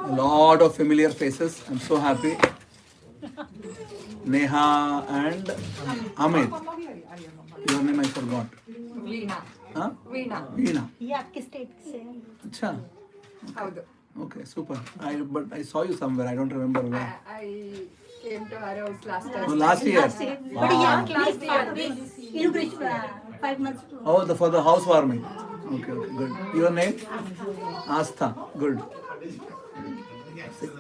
A lot of familiar faces. I'm so happy. Neha and Amit. Your name I forgot. Veena. Huh? Veena. Veena. ये आपके state से हैं। Acha. Howdo. Okay, super. But I saw you somewhere. I don't remember where. I came to our house last time. Oh, last year. But yeah, Last year. inauguration 5 months. Oh, for the housewarming. Okay, good. Your name? Astha. Good.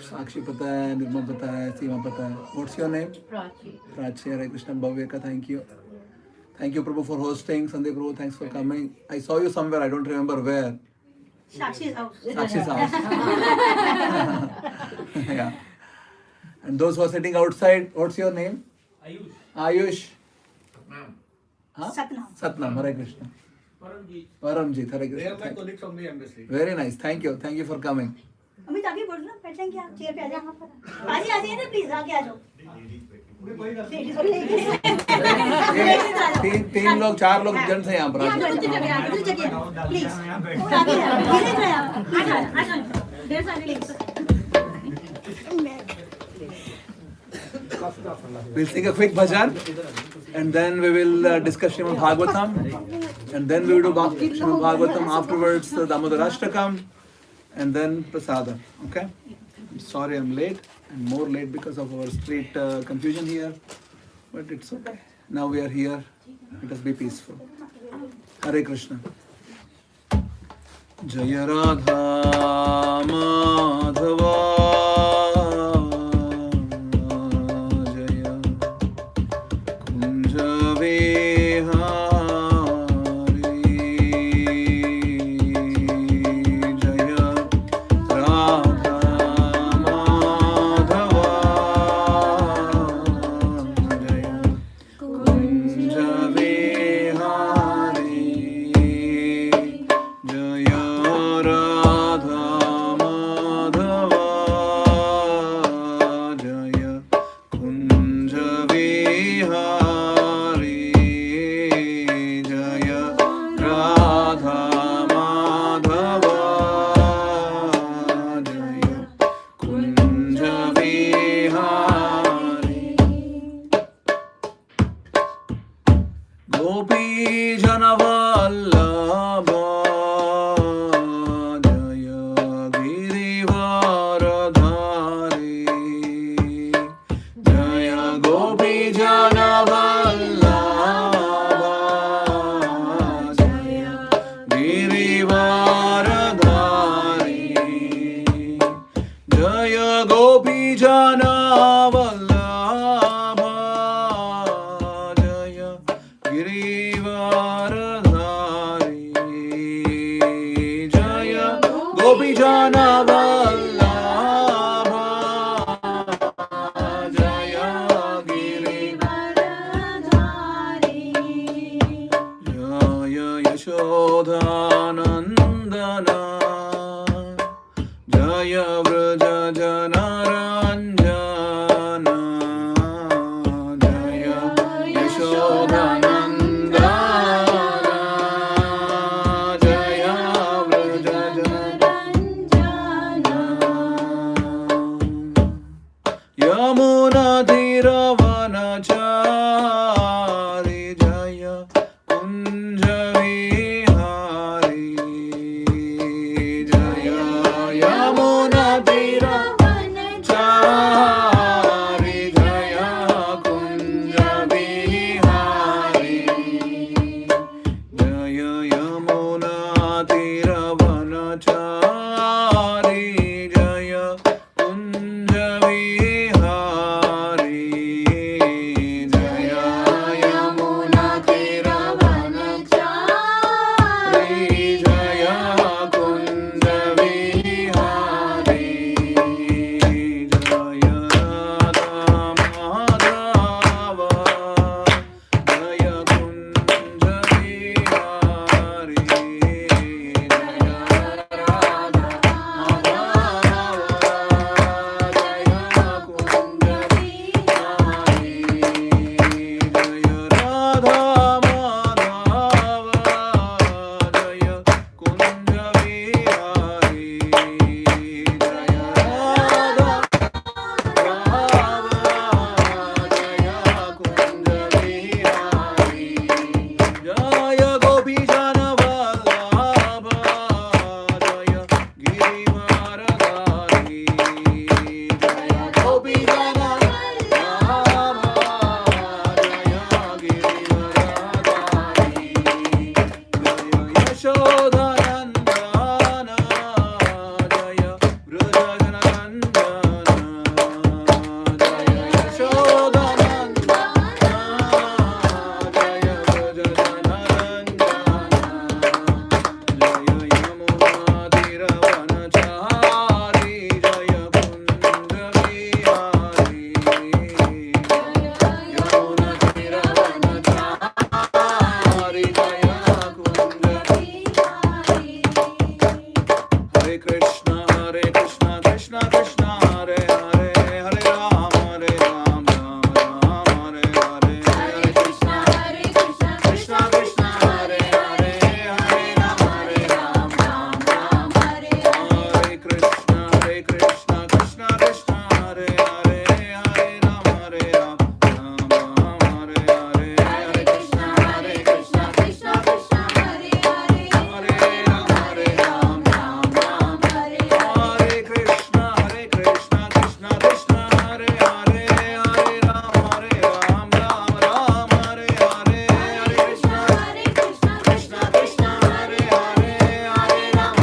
Sakshi pata hai, Nirma pata hai, Seema pata hai. What's your name? Prachi. Hare Krishna Bhavyaka. Thank you. Thank you, Prabhu, for hosting. Sandeep Prabhu, thanks for coming. I saw you somewhere. I don't remember where. Sakshi's house. Sakshi's house. Yeah. And those who are sitting outside, what's your name? Ayush. Ayush. Huh? Satnam. Satnam. Hare Krishna. Paramjit. Paramjit. Hare They Krishna. are my colleagues from the embassy. Very nice. Thank you. Thank you for coming. Amit आगे बोल ना बैठ जाएंगे आप chair पे आ जाओ वहाँ पर आ जाइए ना प्लीज आगे आ जाओ तीन लोग चार लोग जेंट्स हैं यहाँ पर प्लीज ढेर सारे ladies We'll sing a quick bhajan and then we will discuss Srimad Bhagavatam and then we will do Srimad Bhagavatam afterwards the Damodar Ashtakam and then Prasada. Okay? I'm sorry I'm late and more late because of our street confusion here, but it's okay. Now we are here. Let us be peaceful. Hare Krishna. Jaya Radha Madhava Krishna, Krishna Krishna, Hare Hare, Hare Ram, Ram Ram, Hare Hare. Hare Krishna, Krishna Krishna, Hare Hare, Hare Ram, Ram Ram, Hare Hare. Hare Krishna, Krishna Krishna, Hare Hare, Hare Ram, Ram Ram, Hare Hare. Hare Krishna, Krishna Krishna, Hare Hare, Hare Ram, Ram Ram, Hare Hare. Hare Krishna, Krishna Krishna, Hare Hare, Hare Ram, Ram Ram, Hare Hare. Hare Krishna, Krishna Krishna, Hare Hare, Hare Ram,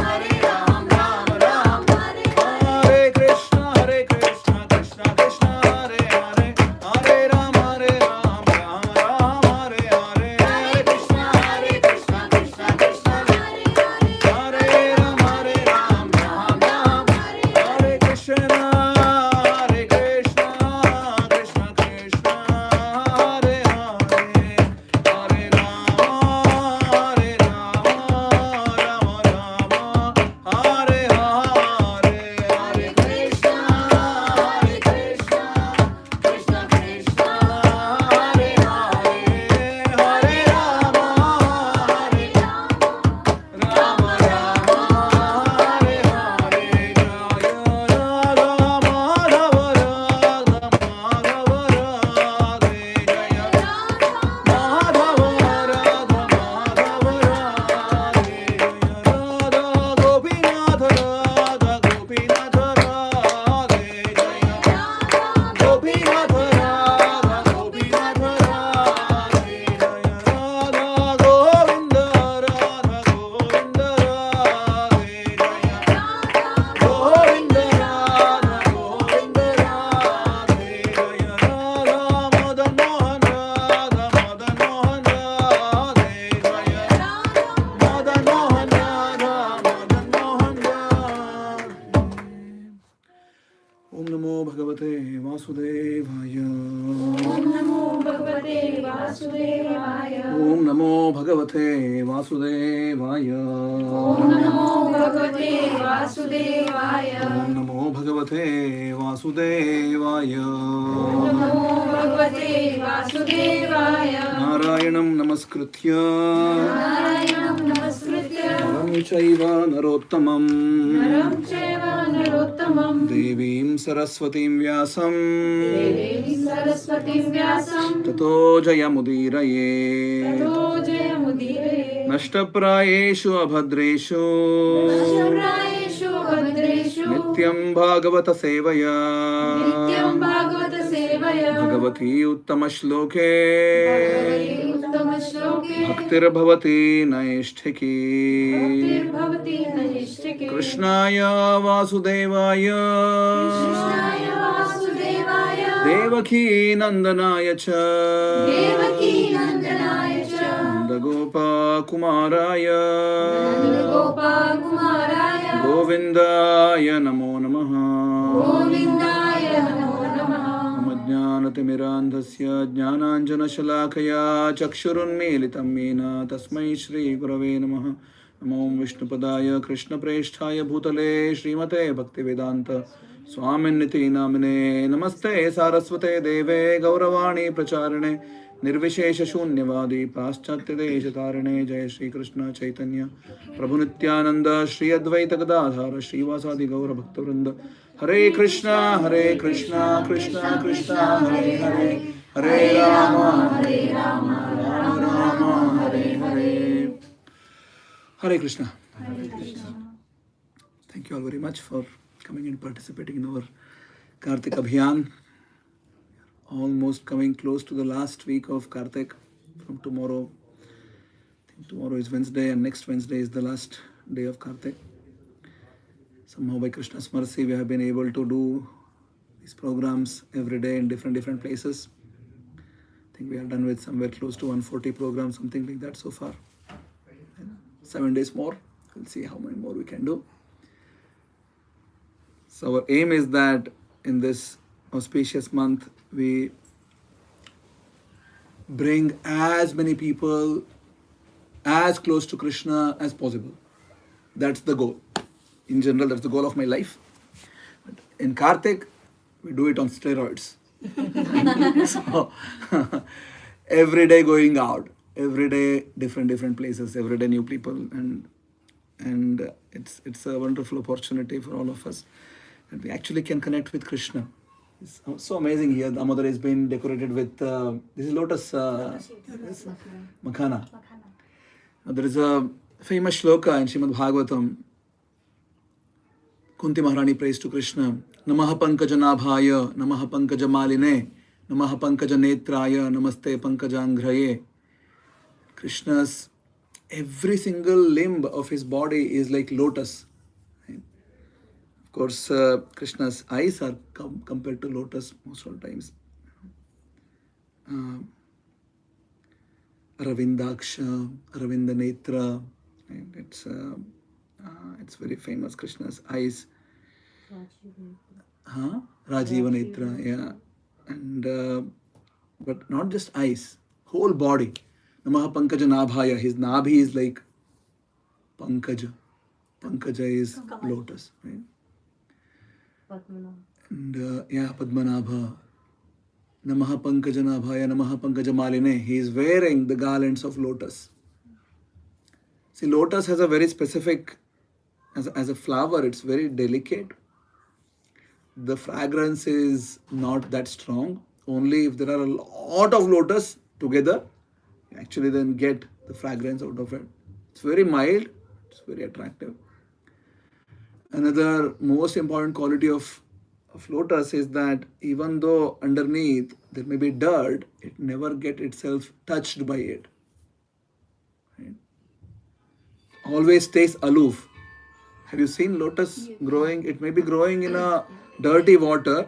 Ram Ram, Hare Hare. Krishna, Krishna Krishna, Hare Hare, Hare Ram, Ram Ram, Hare Hare. Hare Krishna, Krishna Krishna, Hare Hare, Hare Ram, Ram Ram, Hare Krishna, Krishna Krishna, Hare Hare, Hare Ram, Ram Ram, Hare Hare. Hare Krishna, Krishna Krishna, Hare Hare, Hare Ram, Ram Ram, Hare Hare. Jaya Radha Madhava, Radha Madhava, Radhe Jaya Madhava, Radha Madhava, Radhe Jaya Radha Gopinath, Radha Gopinath, Radhe Jaya Gopinath, Radha Gopinath, Radhe Jaya Radha Govinda, Radha Govinda, Radhe Jaya Govinda, Radha Govinda, Radhe Jaya Radha Madan Mohan, Radha Madan Mohan, Radhe Jaya Madan Mohan, Radha Madan Mohan, Radhe. Om Namo Bhagavate Vasudevaya. Om Namo Bhagavate Vasudevaya. Om Namo Bhagavate Vasudevaya. Om Namo Bhagavate Vasudevaya. Om Namo Bhagavate Vasudevaya. Om Namo Bhagavate Vasudevaya. Narayanam Namaskritya Narayanam Namaskritya Naram Chaiva Narottamam Naram Chaiva Narottamam Devim Saraswatim Vyasam Devim Saraswatim Vyasam Tato Jayamudiraye Tato Jayamudire Nashtaprayeshu Abhadreshu Nashtaprayeshu Abhadreshu Nityam Bhagavata Sevaya Nityam Bhagavata Sevaya Bhagavati Uttama Shloke Bhagavati Uttama Shloke Bhaktir Bhavati Naishtiki Bhakti Naishtike Krishnaya Vasudevaya Krishnaya Vasudevaya Devaki Nandanaya cha Devaki Nandanaya cha Nandagopa Kumaraya Nandagopa Kumaraya Govindaya Namo Namaha Govindaya Namo Namaha Amadjnanatimiraandhasya Jnananjanashalakaya Chakshurunmilitam Mena Tasmai Shri Gurave Namaha Namo Vishnupadaya Krishna Presthaya Bhutale Srimate Bhaktivedanta Swaminiti Namine Namaste Saraswate Deve Gauravani Pracharane Nirvishesha Shunyavadi Paschatya Deshatarane Jai Shri Krishna Chaitanya Prabhu Nityananda Shri Advaita Gadadhara Shri Vasadi Gaura Bhaktavrinda Hare Krishna Krishna Krishna Hare Hare Hare Rama Rama Rama Hare Hare Hare Krishna. Thank you all very much for coming and participating in our Kartik Abhiyan. Almost coming close to the last week of Kartik. From tomorrow, I think tomorrow is Wednesday and next Wednesday is the last day of Kartik. Somehow by Krishna's mercy we have been able to do these programs every day in different places. I think we are done with somewhere close to 140 programs, something like that so far. 7 days more, we'll see how many more we can do. So our aim is that in this auspicious month we bring as many people as close to Krishna as possible. That's the goal. In general, that's the goal of my life. But in Kartik, we do it on steroids. So every day going out, every day different places, every day new people, and it's a wonderful opportunity for all of us that we actually can connect with Krishna. It's so amazing here. Damodar has been decorated with this is lotus yes, makhana. There is a famous shloka in Srimad Bhagavatam. Kunti Maharani prays to Krishna. Namaha pankajanabhaya, namaha pankajamaline, namaha pankajanetraya, namaste pankajanghraye. Krishna's every single limb of his body is like lotus. Of course, Krishna's eyes are compared to lotus most of the times. Aravindaksha, Aravindanetra, and it's very famous. Krishna's eyes. Rajivanetra, yeah, and but not just eyes, whole body. Namaha Pankaja Nabhaya. His Nabhi is like Pankaja. Pankaja is lotus, right? And Padmanabha. Namaha Pankaja Nabhaya, Namaha Pankaja Maline. He is wearing the garlands of lotus. See, lotus has a very specific, as a flower, it's very delicate. The fragrance is not that strong. Only if there are a lot of lotus together, you actually then get the fragrance out of it. It's very mild, it's very attractive. Another most important quality of lotus is that even though underneath there may be dirt, it never gets itself touched by it. Right? Always stays aloof. Have you seen lotus growing? It may be growing in a dirty water,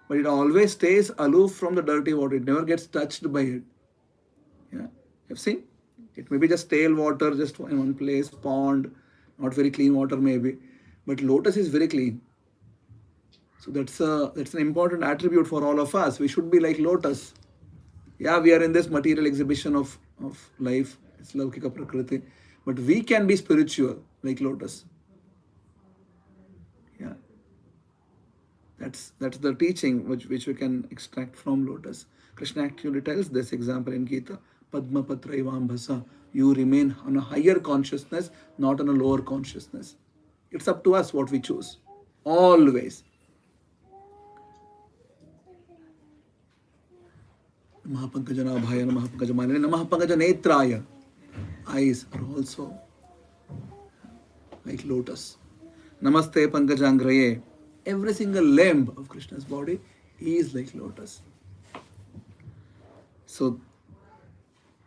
but it always stays aloof from the dirty water. It never gets touched by it. Yeah, you've seen? It may be just stale water, just in one place, pond, not very clean water maybe, but lotus is very clean. So that's an important attribute for all of us. We should be like lotus. Yeah, we are in this material exhibition of life. It's Laukika Prakriti. But we can be spiritual like lotus. Yeah. That's the teaching which we can extract from lotus. Krishna actually tells this example in Gita. Padma Patraivam Bhasa. You remain on a higher consciousness, not on a lower consciousness. It's up to us what we choose. Always. Namaha Pankajanabhaya, Namaha Pankajamalini, Namaha Pankajanetraya. Eyes are also like lotus. Namaste Pankajangraye. Every single limb of Krishna's body is like lotus. So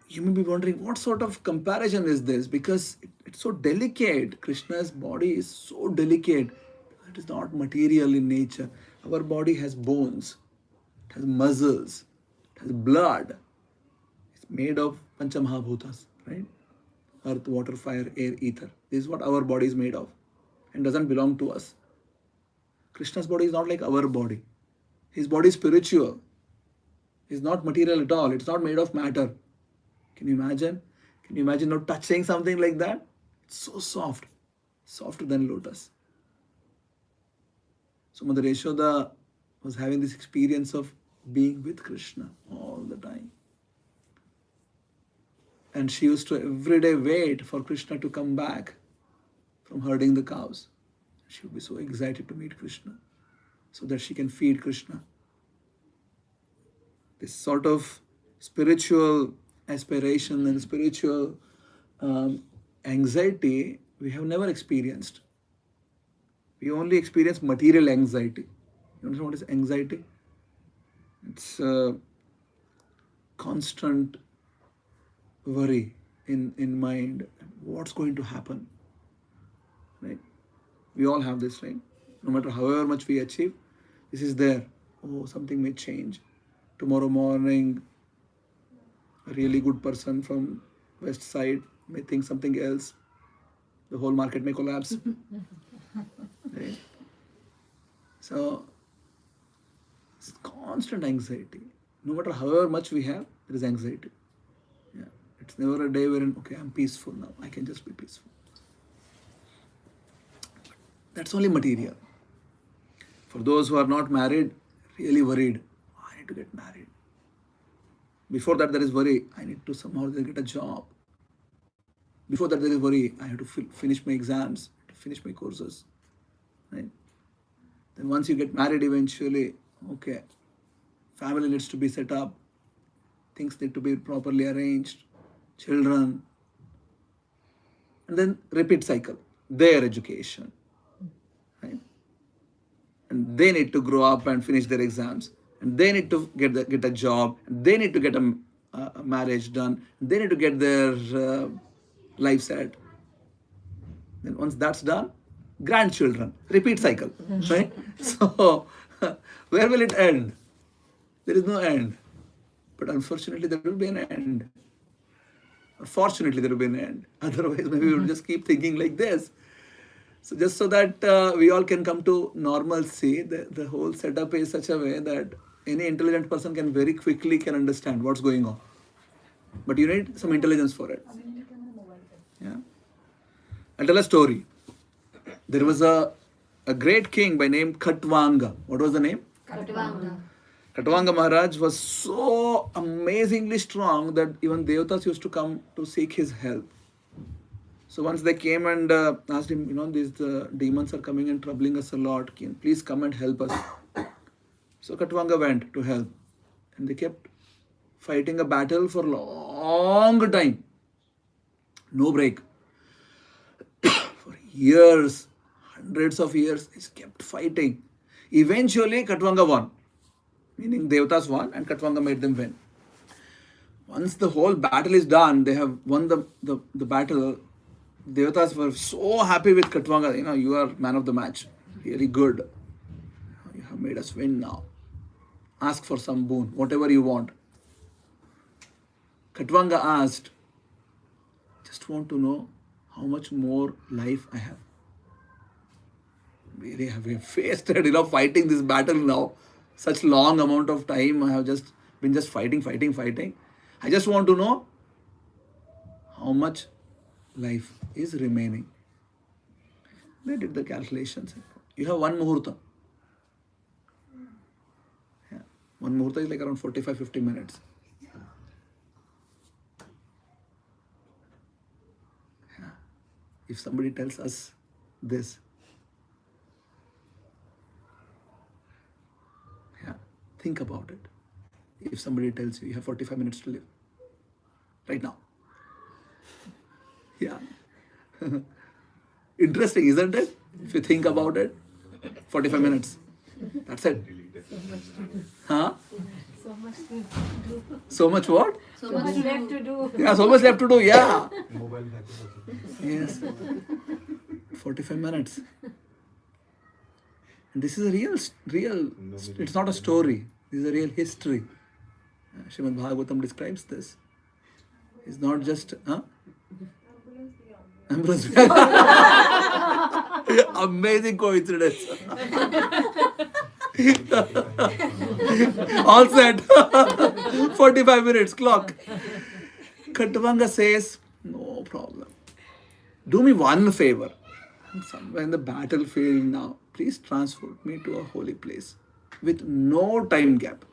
you may be wondering what sort of comparison is this, because it's so delicate. Krishna's body is so delicate. It is not material in nature. Our body has bones, it has muscles, it has blood. It's made of Panchamahabhutas, right? Earth, water, fire, air, ether. This is what our body is made of and doesn't belong to us. Krishna's body is not like our body. His body is spiritual. It's not material at all. It's not made of matter. Can you imagine? Can you imagine now touching something like that? It's so soft. Softer than lotus. So Mother Yashoda was having this experience of being with Krishna all the time. And she used to every day wait for Krishna to come back from herding the cows. She would be so excited to meet Krishna so that she can feed Krishna. This sort of spiritual aspiration and spiritual anxiety we have never experienced. We only experience material anxiety. You understand what is anxiety? It's a constant worry in mind. What's going to happen? Right? We all have this, right? No matter however much we achieve, this is there. Oh, something may change. Tomorrow morning, a really good person from west side may think something else. The whole market may collapse. Right? So, it's constant anxiety. No matter however much we have, there is anxiety. Yeah. It's never a day wherein, okay, I'm peaceful now. I can just be peaceful. That's only material. For those who are not married, really worried, I need to get married. Before that, there is worry, I need to somehow get a job. Before that, there is worry, I have to finish my exams, to finish my courses. Right? Then once you get married eventually, okay, family needs to be set up, things need to be properly arranged, children, and then repeat cycle, their education. Right? And they need to grow up and finish their exams, and they need to get a job, and they need to get a marriage done, and they need to get their life set. Then once that's done, grandchildren, repeat cycle, right? So where will it end? There is no end. But unfortunately, there will be an end. Or fortunately, there will be an end. Otherwise, maybe we will just keep thinking like this. So just so that we all can come to normalcy, the whole setup is such a way that any intelligent person can very quickly can understand what's going on. But you need some intelligence for it. Yeah. I'll tell a story. There was a great king by name Khatvanga. What was the name? Katvanga. Khatvanga Maharaj was so amazingly strong that even Devatas used to come to seek his help. So once they came and asked him, these demons are coming and troubling us a lot. Can you please come and help us? So Khatvanga went to help. And they kept fighting a battle for a long time. No break. For years, hundreds of years, they kept fighting. Eventually, Khatvanga won. Meaning Devatas won and Khatvanga made them win. Once the whole battle is done, they have won the battle. Devatas were so happy with Khatvanga. You are man of the match. Really good. You have made us win now. Ask for some boon, whatever you want. Khatvanga asked, just want to know how much more life I have. We have faced fighting this battle now. Such long amount of time I have been fighting. I just want to know how much life is remaining. They did the calculations. You have one muhurta. Yeah. One muhurta is like around 45-50 minutes. Yeah. If somebody tells us this, think about it. If somebody tells you have 45 minutes to live, right now. Yeah. Interesting, isn't it? If you think about it, 45 minutes. That's it. Huh? So much what? So much left to do. Yeah, so much left to do. Yeah. Yes. 45 minutes. And this is a real, it's not a story. This is a real history. Srimad Bhagavatam describes this. It's not just, Ambulance. Amazing coincidence. All set. 45 minutes clock. Khatvanga says, no problem. Do me one favor. I'm somewhere in the battlefield now. Please transport me to a holy place with no time gap.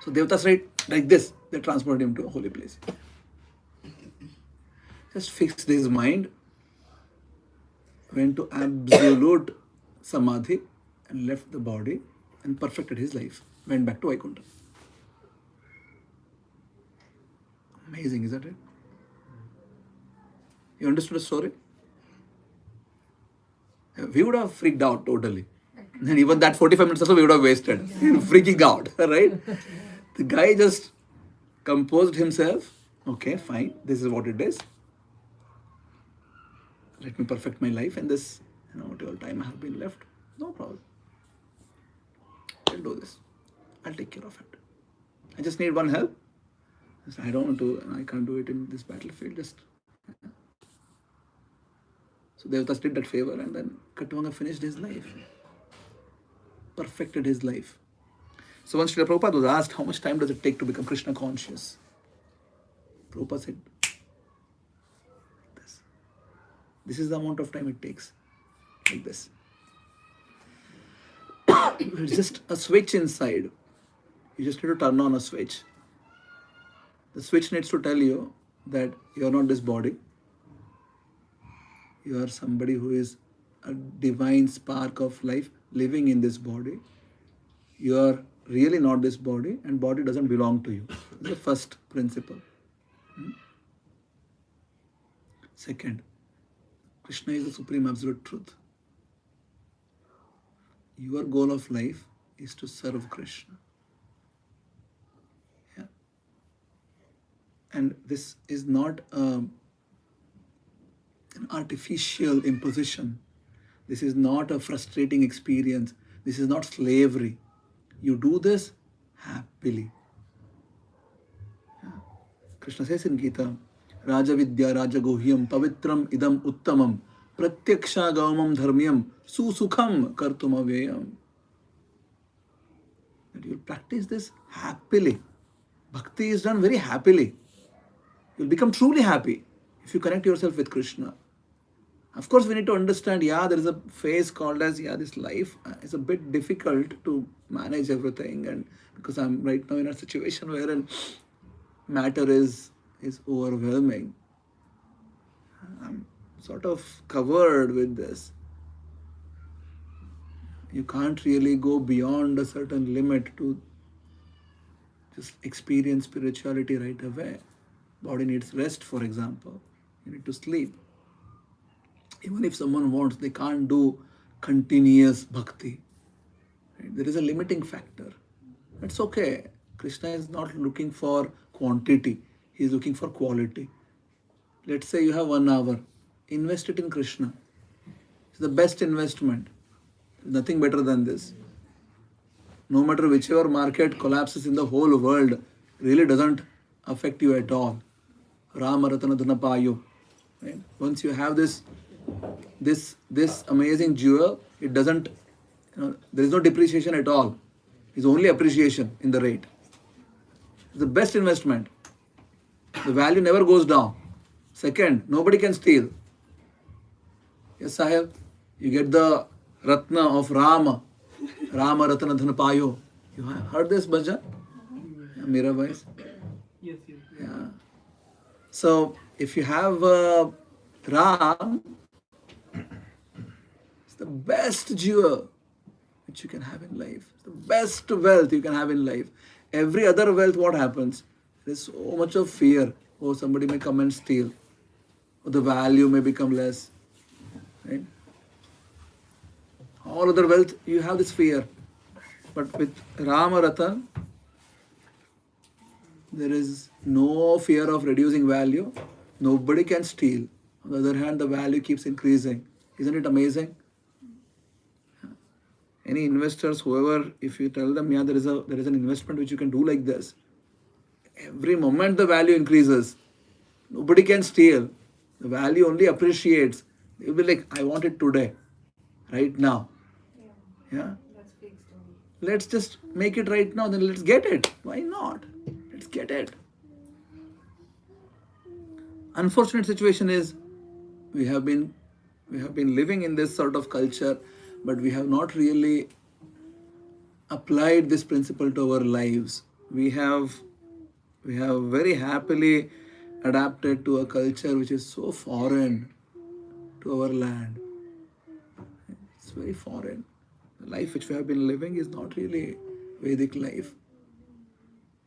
So Devatas said like this, they transported him to a holy place. Just fixed his mind, went to absolute samadhi and left the body and perfected his life. Went back to Vaikuntha. Amazing, isn't it? You understood the story? We would have freaked out totally. And even that 45 minutes also we would have wasted. Freaking out, right? The guy just composed himself. Okay, fine. This is what it is. Let me perfect my life in this, whatever time I have been left. No problem. I'll do this. I'll take care of it. I just need one help. I can't do it in this battlefield. So Devatas did that favor and then Khatvanga finished his life. Perfected his life. So once Srila Prabhupada was asked, how much time does it take to become Krishna conscious? Prabhupada said, this is the amount of time it takes. like this. It's just a switch inside. You just need to turn on a switch. The switch needs to tell you that you are not this body. You are somebody who is a divine spark of life living in this body. You are really not this body, and body doesn't belong to you. That's the first principle. Second, Krishna is the supreme absolute truth. Your goal of life is to serve Krishna. Yeah. And this is not an artificial imposition. This is not a frustrating experience. This is not slavery. You do this happily. Yeah. Krishna says in Gita, Raja Vidya Raja Gohyam Pavitram Idam Uttamam Pratyaksha Gaumam Dharmyam Susukham Kartum Aveyam. That you'll practice this happily. Bhakti is done very happily. You'll become truly happy if you connect yourself with Krishna. Of course, we need to understand, there is a phase called as, this life is a bit difficult to manage everything, and because I'm right now in a situation wherein matter is overwhelming. I'm sort of covered with this. You can't really go beyond a certain limit to just experience spirituality right away. Body needs rest, for example. You need to sleep. Even if someone wants, they can't do continuous bhakti. Right? There is a limiting factor. That's okay. Krishna is not looking for quantity. He is looking for quality. Let's say you have 1 hour. Invest it in Krishna. It's the best investment. There's nothing better than this. No matter whichever market collapses in the whole world, really doesn't affect you at all. Rama Ratana Dhanapayo. Right? Once you have this amazing jewel, it doesn't, there is no depreciation at all. It's only appreciation in the rate. It's the best investment. The value never goes down. Second, nobody can steal. Yes, Sahib, you get the Ratna of Rama. Rama Ratana Dhanapayo. You have heard this bhajan? Yeah, Mira voice. Yes. Yeah. So, if you have Ram, it's the best jewel which you can have in life. It's the best wealth you can have in life. Every other wealth, what happens? There is so much of fear. Oh, somebody may come and steal. Or the value may become less. Right? All other wealth, you have this fear. But with Rama Ratan, there is no fear of reducing value. Nobody can steal. On the other hand, the value keeps increasing. Isn't it amazing? Any investors, whoever, if you tell them, there is an investment which you can do like this, every moment the value increases. Nobody can steal. The value only appreciates. You'll be like, I want it today, right now. Yeah. Let's just make it right now, then let's get it. Why not? Let's get it. Unfortunate situation is we have been living in this sort of culture, but we have not really applied this principle to our lives. We have very happily adapted to a culture which is so foreign to our land. It's very foreign. The life which we have been living is not really Vedic life.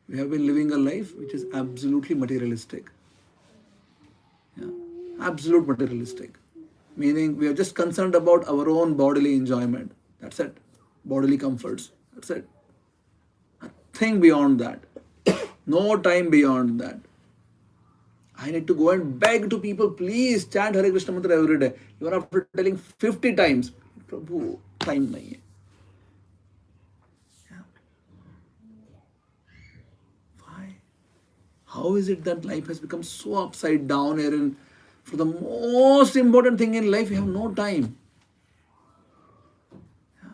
We have been living a life which is absolutely materialistic. Yeah. Absolute materialistic. Meaning we are just concerned about our own bodily enjoyment. That's it. Bodily comforts. That's it. Nothing beyond that. No time beyond that. I need to go and beg to people, please chant Hare Krishna mantra every day. You are after telling 50 times. Prabhu, time nahi hai. Yeah. Why? How is it that life has become so upside down here, and for the most important thing in life, we have no time? Yeah.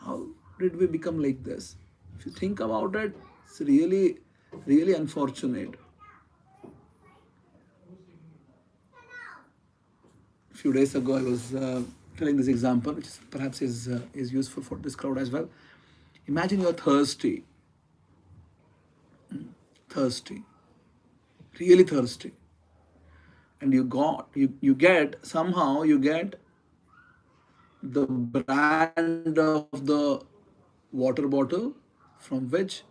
How did we become like this? If you think about it, it's really, really unfortunate. A few days ago, I was telling this example, which perhaps is useful for this crowd as well. Imagine you're thirsty, thirsty, really thirsty, and you get the brand of the water bottle from which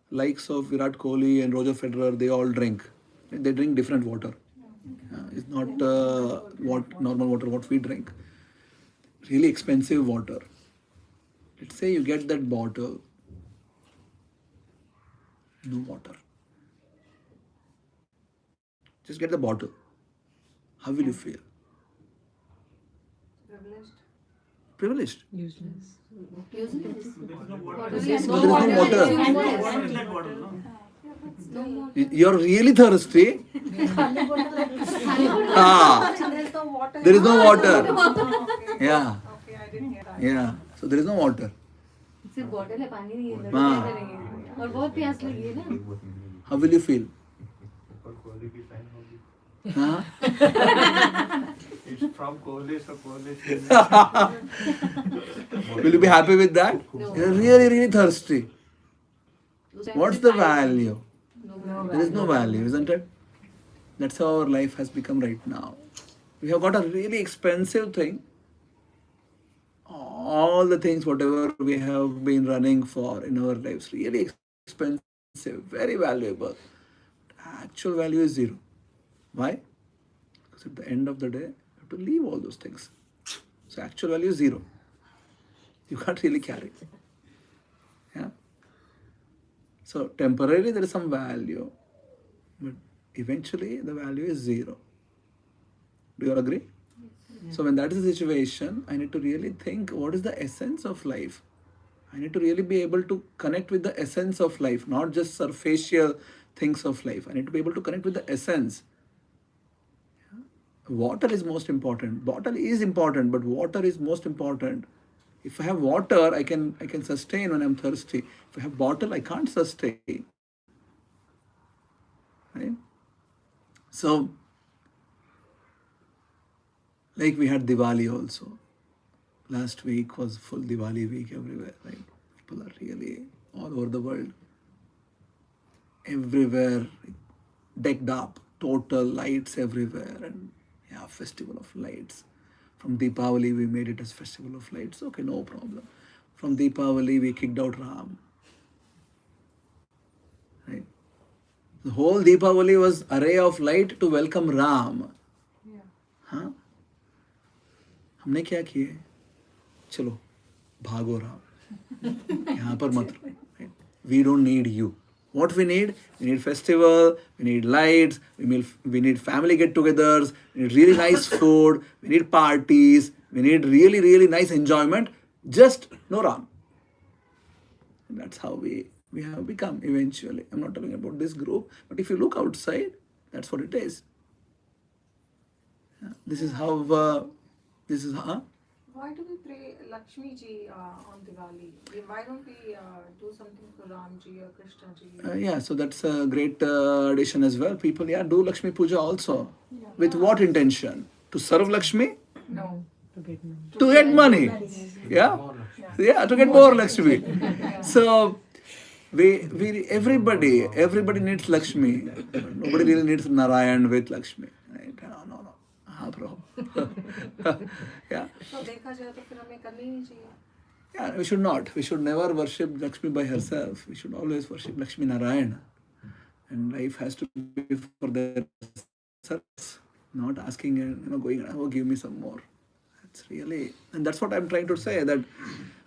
likes of Virat Kohli and Roger Federer, they all drink. They drink different water. It's not what normal water what we drink. Really expensive water. Let's say you get that bottle, no water. Just get the bottle. How will you feel? Privileged. Useless. There is no water. There is no water. Water in that bottle, no? You're really thirsty. There is no water. Yeah. Okay, I didn't hear that. Yeah. So there is no water. सिर्फ bottle है पानी नहीं है तो हाँ. क्या करेंगे और बहुत प्यास लगी है ना How will you feel? Huh? It's from Kohli, so Kohli. Will you be happy with that? You're really, really thirsty. What's the value? There is no value, isn't it? That's how our life has become right now. We have got a really expensive thing. All the things, whatever we have been running for in our lives, really expensive, very valuable. Actual value is zero. Why? Because at the end of the day, you have to leave all those things. So actual value is zero. You can't really carry it. Yeah. So temporarily there is some value, but eventually the value is zero. Do you all agree? So when that is the situation, I need to really think what is the essence of life. I need to really be able to connect with the essence of life, not just superficial things of life. I need to be able to connect with the essence. Water is most important. Bottle is important, but water is most important. If I have water, I can sustain when I'm thirsty. If I have bottle, I can't sustain. Right? So, like we had Diwali also. Last week was full Diwali week everywhere, right? People are really all over the world. Everywhere decked up, total lights everywhere, and yeah, festival of lights. From Deepavali we made it as festival of lights. Okay, no problem. From Deepavali we kicked out Ram. Right? The whole Deepavali was array of light to welcome Ram. हाँ? हमने क्या किए? चलो भागो राम, यहाँ पर मत रहो. We don't need you. What we need festival, we need lights, we need family get-togethers, we need really nice food, we need parties, we need really, really nice enjoyment. Just no Ram. And that's how we have become eventually. I'm not talking about this group, but if you look outside, that's what it is. Yeah, this is how. Why do we pray Lakshmi ji on Diwali? Why don't we do something for Ram ji or Krishna ji? Yeah, so that's a great addition as well. People, do Lakshmi Puja also. With what intention? To serve Lakshmi? No. To get money. Yeah? Yeah, to get more Lakshmi. So, everybody needs Lakshmi. Nobody really needs Narayan with Lakshmi. Right? No. Bro. Yeah. So देखा जाए तो फिर हमें करनी नहीं चाहिए. Yeah, we should not. We should never worship Lakshmi by herself. We should always worship Lakshmi Narayana. And life has to be for their service, not asking and going, oh, give me some more. That's really, and that's what I'm trying to say, that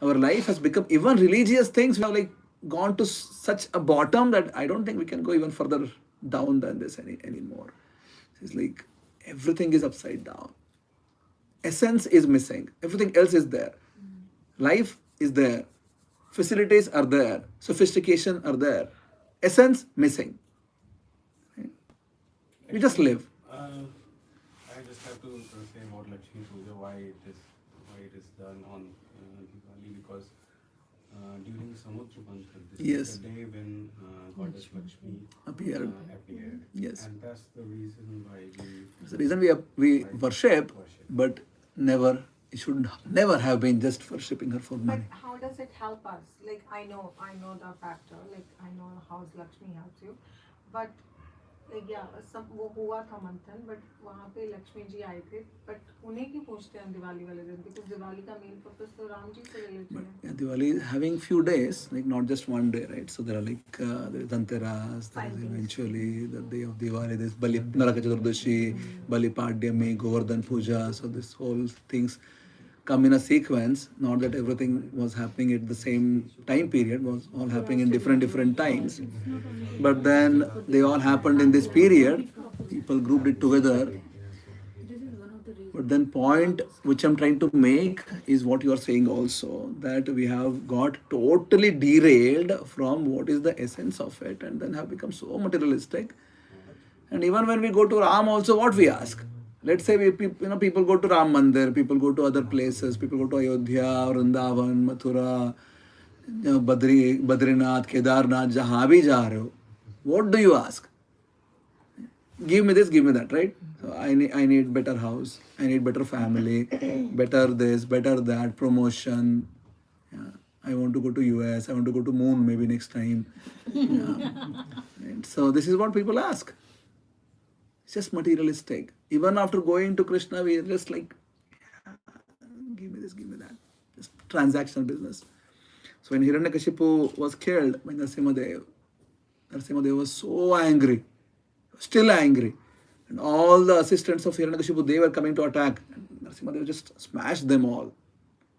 our life has become, even religious things, we have gone to such a bottom that I don't think we can go even further down than this anymore. It's like everything is upside down. Essence is missing. Everything else is there. Life is there. Facilities are there. Sophistication are there. Essence missing. Right? We just live. I just have to say about Lakshmi Puja, why it is done on Diwali, because during Samudra Manthan, this is the day when Goddess Lakshmi appeared. Yes. And that's the reason why It's the reason we worship, but never It should never have been just for shipping her for But money. how does it help us? Like I know the factor. Like I know how Lakshmi helps you, but like yeah, some वो हुआ था मंथन, but वहाँ पे लक्ष्मी जी आए थे, but उन्हें क्यों पूछते हैं दिवाली वाले दिन? Because दिवाली का main purpose तो राम जी से related But है. yeah, Diwali is having few days, like not just one day, right? So there are like there is Dhanteras, there is eventually the day of Diwali, there's Bali Naraka Chaturdashi, Bali Padyami, Govardhan Puja. So this whole things come in a sequence. Not that everything was happening at the same time period, was all happening in different times. But then they all happened in this period. People grouped it together. But then point which I'm trying to make is what you are saying also, that we have got totally derailed from what is the essence of it and then have become so materialistic. And even when we go to Ram also, what we ask? Let's say people go to Ram Mandir, people go to other places, people go to Ayodhya, Vrindavan, Mathura, Badrinath, Kedarnath, jahan bhi ja rahe ho. What do you ask? Give me this, give me that, right? So I need better house, I need better family, better this, better that, promotion. Yeah. I want to go to US, I want to go to moon maybe next time. Yeah. And so this is what people ask. It's just materialistic. Even after going to Krishna, we are just like, give me this, give me that. Just transactional business. So when Hiranyakashipu was killed by Narasimhadev was so angry, still angry. And all the assistants of Hiranyakashipu, they were coming to attack. And Narasimhadev just smashed them all.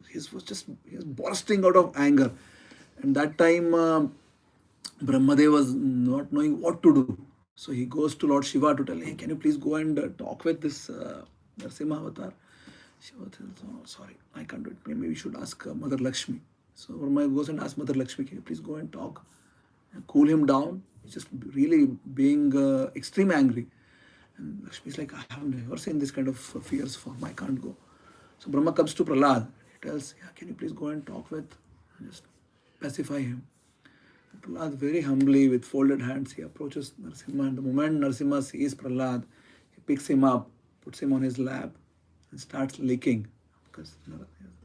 He was bursting out of anger. And that time, Brahmadev was not knowing what to do. So he goes to Lord Shiva to tell, hey, can you please go and talk with this Narasimha avatar? Shiva tells, oh, sorry, I can't do it. Maybe we should ask Mother Lakshmi. So Brahma goes and asks Mother Lakshmi, can you please go and talk? And cool him down. He's just really being extreme angry. And Lakshmi is like, I have never seen this kind of fierce form. I can't go. So Brahma comes to Prahlad. He tells, yeah, can you please go and talk with, just pacify him. Prahlad very humbly with folded hands, he approaches Narasimha. And the moment Narasimha sees Prahlad, he picks him up, puts him on his lap and starts licking. Because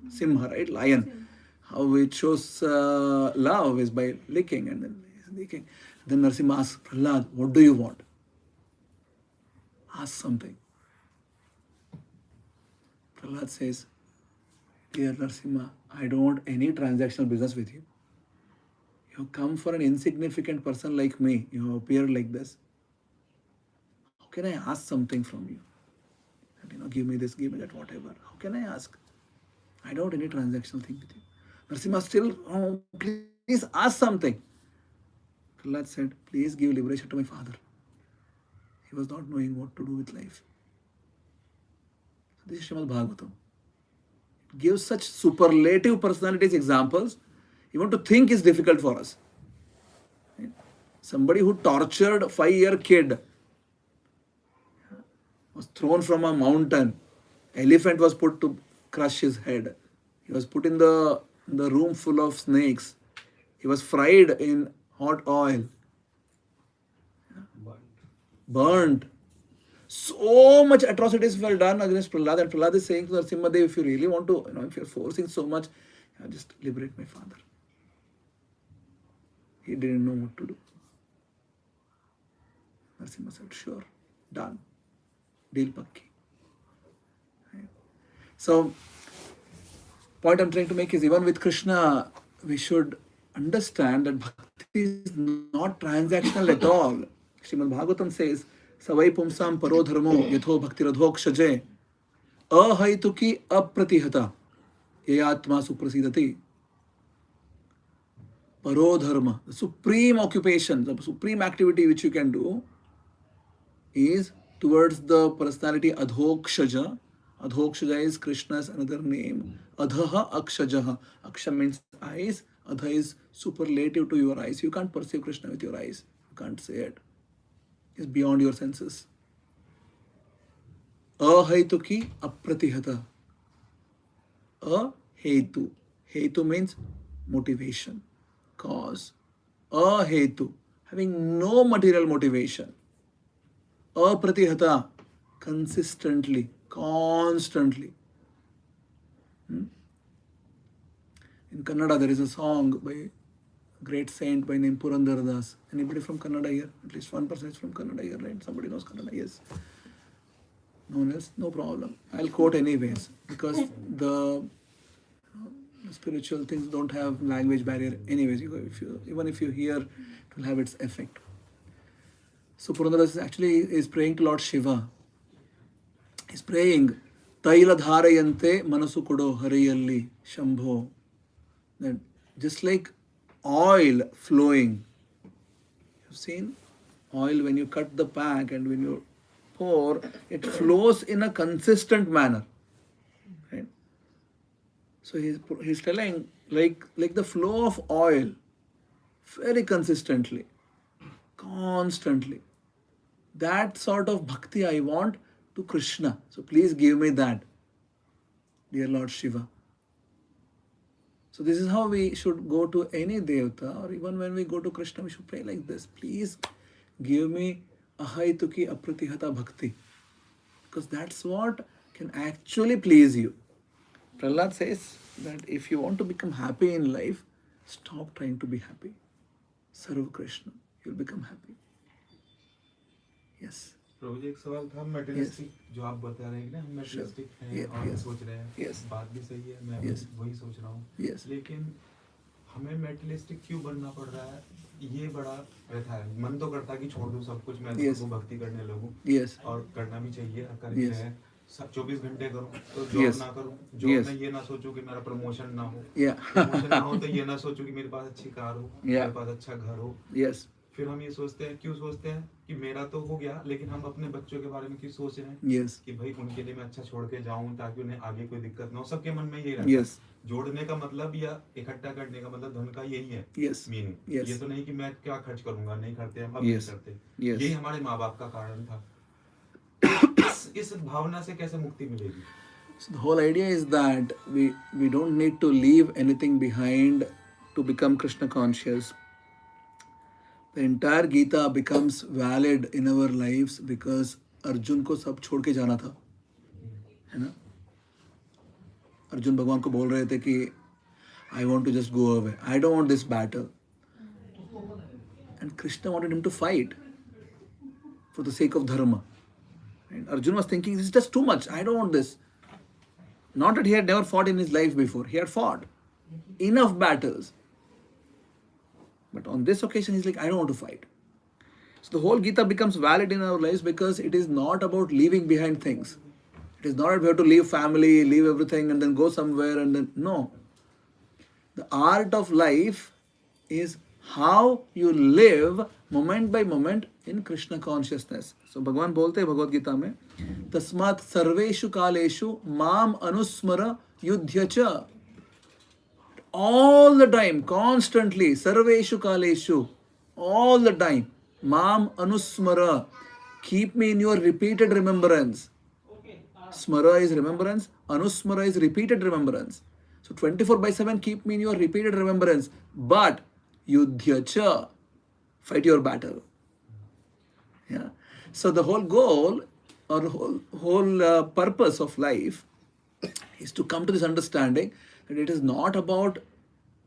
Simha, right? Lion. How it shows love is by licking, and then he's licking. Then Narasimha asks Prahlad, what do you want? Ask something. Prahlad says, dear Narasimha, I don't want any transactional business with you. You come for an insignificant person like me. You appear like this. How can I ask something from you? And, give me this, give me that, whatever. How can I ask? I don't want any transactional thing with you. Narasimha still, oh, please ask something. Prahlad said, please give liberation to my father. He was not knowing what to do with life. This is Srimad Bhagavatam. It gives such superlative personalities examples. Even to think is difficult for us. Somebody who tortured a 5-year kid was thrown from a mountain. Elephant was put to crush his head. He was put in the room full of snakes. He was fried in hot oil. Burnt. So much atrocities were done against Prahlad. And Prahlad is saying to Narasimhadev, if you really want to, if you're forcing so much, just liberate my father. He didn't know what to do. Narasimha said, sure, done. Deal pakki. Right? So, point I'm trying to make is even with Krishna, we should understand that bhakti is not transactional at all. Srimad Bhagavatam says, Savai pumsam paro dharmo yatho bhakti radhokshaje ahaituki apratihata yayatma suprasidati. Parodharma, the supreme occupation, the supreme activity which you can do is towards the personality Adhokshaja. Adhokshaja is Krishna's another name. Adhaha Akshajaha. Aksha means eyes. Adha is superlative to your eyes. You can't perceive Krishna with your eyes. You can't say it. It's beyond your senses. Ahaituki apratihata. Ahetu. Hetu means motivation. Cause, ahetu, having no material motivation, apratihata, consistently, constantly. In Kannada, there is a song by a great saint by name Purandara Das. Anybody from Kannada here? At least one person is from Kannada here, right? Somebody knows Kannada, yes. No one else? No problem. I'll quote anyways, because the spiritual things don't have language barrier anyways. Even if you hear, it will have its effect. So Purandaras actually is praying to Lord Shiva. He's praying, Taila dharayante manasu kudo hariyalli shambho. That just like oil flowing. You've seen oil when you cut the pack and when you pour, it flows in a consistent manner. Right? So he's telling like the flow of oil, very consistently, constantly. That sort of bhakti I want to Krishna. So please give me that, dear Lord Shiva. So this is how we should go to any devata, or even when we go to Krishna, we should pray like this. Please give me ahaituki apratihata bhakti. Because that's what can actually please you. Prahlad says that if you want to become happy in life, stop trying to be happy. Serve Krishna. You'll become happy. Yes. प्रभु जी एक सवाल था materialistic जो आप बता रहे हैं ना हम मेटेरियलिस्टिक हैं और सोच रहे हैं बात भी सही है मैं वही सोच रहा हूँ लेकिन हमें मेटेरियलिस्टिक क्यों बनना पड़ रहा है ये बड़ा रहता है मन तो करता है कि छोड़ दूं सब कुछ मैं तो भक्ति करने लगूं और करना भी चाहिए कर भी रहे हैं 24 घंटे करूं तो जॉब ना करूं जॉब में ये ना सोचूं कि मेरा प्रमोशन ना हो प्रमोशन ना हो तो ये ना सोचूं कि मेरे पास अच्छी कार हो मेरे पास अच्छा घर हो फिर हम ये सोचते हैं क्यों सोचते हैं कि मेरा तो हो गया लेकिन हम अपने बच्चों के बारे में क्यों सोच रहे हैं कि भाई उनके लिए मैं अच्छा छोड़ के जाऊं ताकि उन्हें आगे कोई दिक्कत ना हो सबके मन में यही रहता है जोड़ने का मतलब या इकट्ठा करने का मतलब धन का यही है मीनिंग ये तो नहीं कि मैं क्या खर्च करूंगा नहीं करते हम अब नहीं करते यही हमारे माँ बाप का कारण था इस भावना से कैसे मुक्ति मिलेगी? So the whole idea is that we don't need to leave anything behind to become Krishna conscious. The entire Gita becomes valid in our lives because Arjun को सब छोड़ के जाना था, है ना? अर्जुन भगवान को बोल रहे थे कि I want to just go away. I don't want this battle. And Krishna wanted him to fight for the sake of dharma. And Arjuna was thinking, this is just too much. I don't want this. Not that he had never fought in his life before. He had fought enough battles. But on this occasion, he's like, I don't want to fight. So the whole Gita becomes valid in our lives because it is not about leaving behind things. It is not that we have to leave family, leave everything and then go somewhere and then, no. The art of life is how you live moment by moment in Krishna consciousness. So Bhagavan bolte hai Bhagavad Gita mein, Tasmat sarveshu kaleshu mam anusmara yudhyacha. All the time, constantly, sarveshu kaleshu, all the time, mam anusmara. Keep me in your repeated remembrance. Smara is remembrance, anusmara is repeated remembrance. So 24/7 keep me in your repeated remembrance. But yudhyacha, fight your battle. Yeah. So the whole goal or whole purpose of life is to come to this understanding that it is not about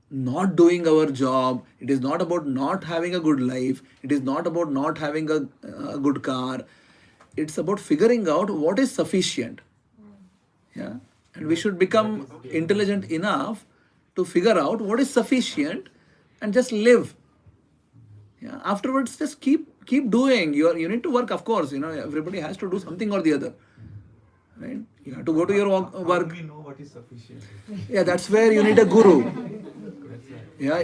not doing our job, it is not about not having a good life, it is not about not having a good car. It's about figuring out what is sufficient. Yeah. And we should become intelligent enough to figure out what is sufficient and just live. Yeah. Afterwards, just keep doing. You need to work, of course. Everybody has to do something or the other. Right? You have to go to your work. How do we know what is sufficient? Yeah, that's where you need a guru. Yeah.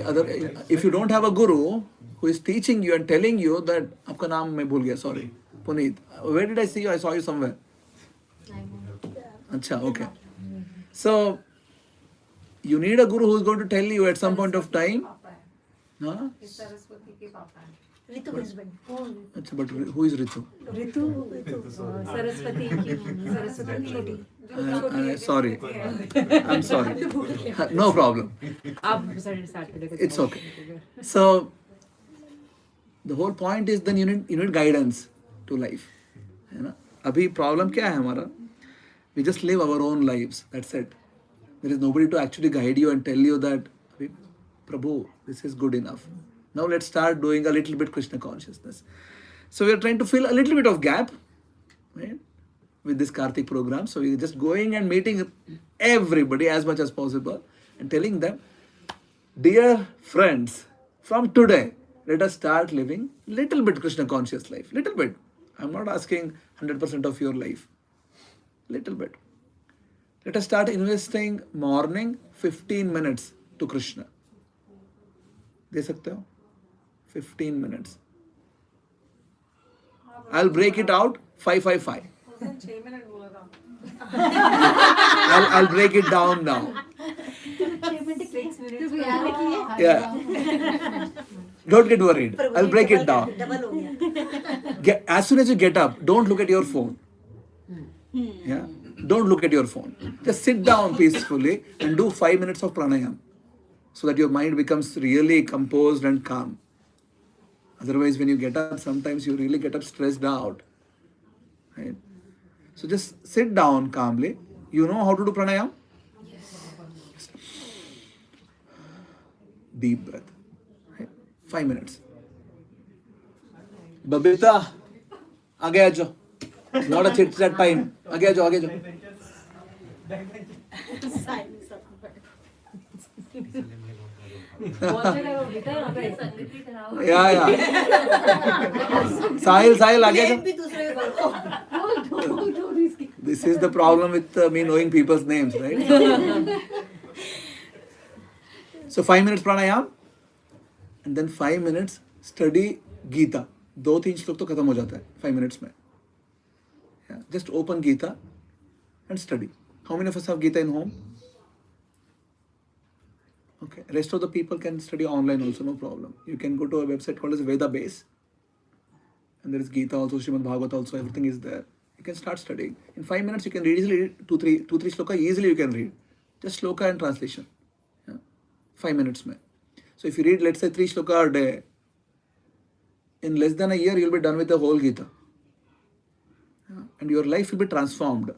If you don't have a guru who is teaching you and telling you that, आपका नाम मैं भूल गया, sorry, Puneet. Where did I see you? I saw you somewhere. Acha, okay. So you need a guru who is going to tell you at some point of time. Huh? Saraswati के पापा हैं. Ritu husband. Achha, but who is Ritu? Saraswati की Saraswati Sorry. I'm sorry. No problem. It's okay. So the whole point is then you need guidance to life. है ना? अभी problem क्या है हमारा? We just live our own lives. That's it. There is nobody to actually guide you and tell you that, Prabhu, this is good enough. Now let's start doing a little bit Krishna consciousness. So we are trying to fill a little bit of gap, right, with this Kartik program. So we're just going and meeting everybody as much as possible and telling them, dear friends, from today, let us start living little bit Krishna conscious life. Little bit. I'm not asking 100% of your life. Little bit. Let us start investing morning 15 minutes to Krishna. दे सकते हो 15 minutes. I'll break it out 5-5-5. उसने 6 minute बोला था. I'll break it down now. 6 minute 6 minutes. Yeah. Don't get worried. I'll break it down. Double हो गया. As soon as you get up, don't look at your phone. Yeah. Don't look at your phone. Just sit down peacefully and do 5 minutes of pranayam, so that your mind becomes really composed and calm. Otherwise, when you get up, sometimes you really get up stressed out. Right? So just sit down calmly. You know how to do pranayam? Yes. Deep breath. Right? 5 minutes. Babita, आगे आ जाओ. Not a chit chat time. आगे आ जाओ, आगे आ जाओ. Yeah. Sahil, आगे आ जाओ. भी दूसरे को बोलो. This is the problem with me knowing people's names, right? So 5 minutes pranayam and then 5 minutes study Gita. 2-3 श्लोक तो खत्म हो जाता है 5 minutes में. Yeah. Just open Gita and study. How many of us have Gita in home? Okay. Rest of the people can study online also, no problem. You can go to a website called as Veda Base. And there is Gita also, Srimad Bhagavata also, everything is there. You can start studying. In 5 minutes, you can read easily 2-3 shloka, easily you can read. Just shloka and translation. Yeah. 5 minutes. Mein. So if you read, let's say 3 shloka a day, in less than a year, you'll be done with the whole Gita. Yeah. And your life will be transformed.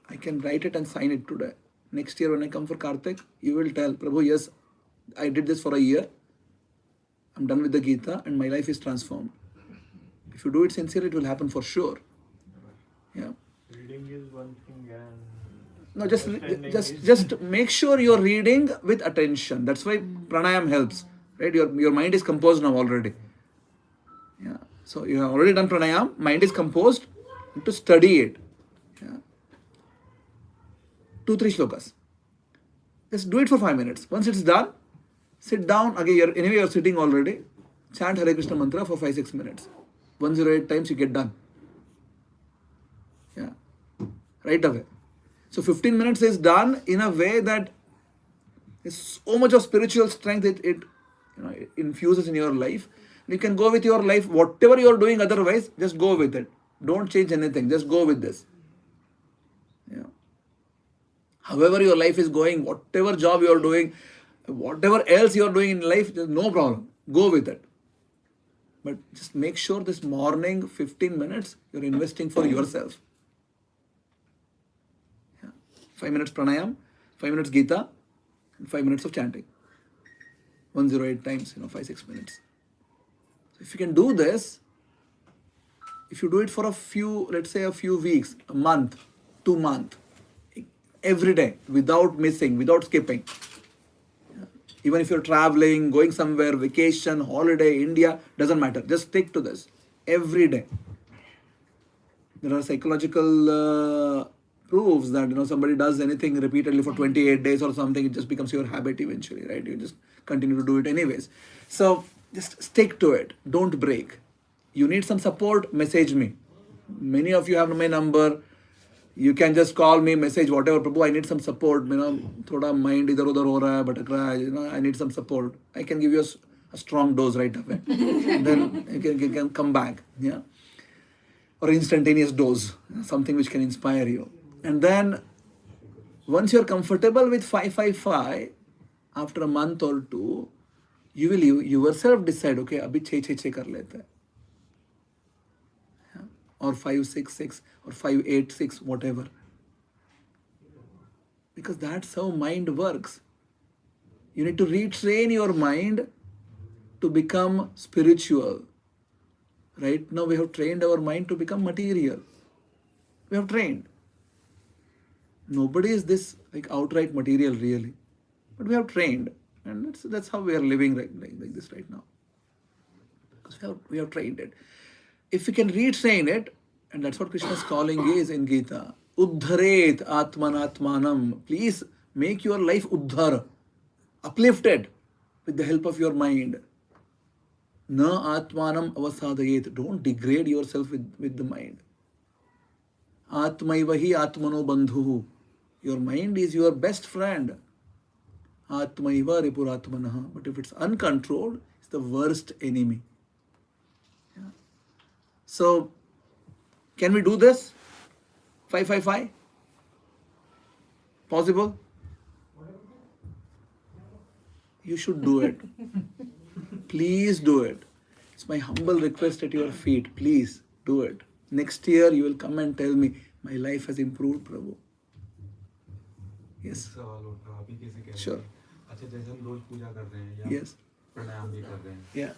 I can write it and sign it today. Next year when I come for Kartik, you will tell, Prabhu, yes, I did this for a year. I'm done with the Gita and my life is transformed. If you do it sincerely, it will happen for sure. Yeah. Reading is one thing and No, just make sure you're reading with attention. That's why pranayam helps. Right? Your mind is composed now already. Yeah. So you have already done pranayam, mind is composed, to study it. Yeah. 2-3 shlokas. Just do it for 5 minutes. Once it's done, sit down. Again, anyway you're sitting already. Chant Hare Krishna mantra for 5-6 minutes. 108 times you get done. Yeah. Right away. So 15 minutes is done in a way that is so much of spiritual strength it infuses in your life. You can go with your life, whatever you are doing otherwise, just go with it. Don't change anything. Just go with this. Yeah. However your life is going, whatever job you are doing, whatever else you are doing in life, there's no problem. Go with it. But just make sure this morning 15 minutes you're investing for yourself. Yeah. 5 minutes pranayam, 5 minutes Gita, and 5 minutes of chanting. 108 times, 5-6 minutes. So if you can do this, if you do it for a few, let's say a few weeks, a month, 2 months, every day, without missing, without skipping. Even if you're traveling, going somewhere, vacation, holiday, India, doesn't matter. Just stick to this every day. There are psychological proofs that somebody does anything repeatedly for 28 days or something, it just becomes your habit eventually, right? You just continue to do it anyways. So just stick to it. Don't break. You need some support, message me. Many of you have my number. You can just call me, message, whatever. Prabhu, I need some support. Thoda mind idhar udhar ho raha hai, bhatak raha hai. I need some support. I can give you a strong dose right away. Then you can come back. Yeah. Or instantaneous dose. Something which can inspire you. And then once you're comfortable with 5-5-5, after a month or 2, you will yourself decide, okay, abhi 6-6-6 kar lete hai. Or 5-6-6 or 5-8-6, whatever. Because that's how mind works. You need to retrain your mind to become spiritual. Right now we have trained our mind to become material. We have trained. Nobody is this like outright material really. But we have trained. And that's how we are living like this right now. Because we have trained it. If we can retrain it, and that's what Krishna's calling is in Gita, Uddharet Atmanatmanam. Please make your life uddhar, uplifted with the help of your mind. Na Atmanam avasadayet. Don't degrade yourself with the mind. Atmaivahi Atmano Bandhuhu. Your mind is your best friend. Atmaiva Ripuratmanaha. But if it's uncontrolled, it's the worst enemy. Yeah. So, can we do this? 555? Possible? You should do it. Please do it. It's my humble request at your feet. Please do it. Next year you will come and tell me, my life has improved, Prabhu. Yes. सवाल उठा अभी कैसे कह रहे Sure. हैं? अच्छा जैसे हम रोज पूजा कर रहे हैं या Yes. प्राणायाम भी कर रहे हैं, Yeah.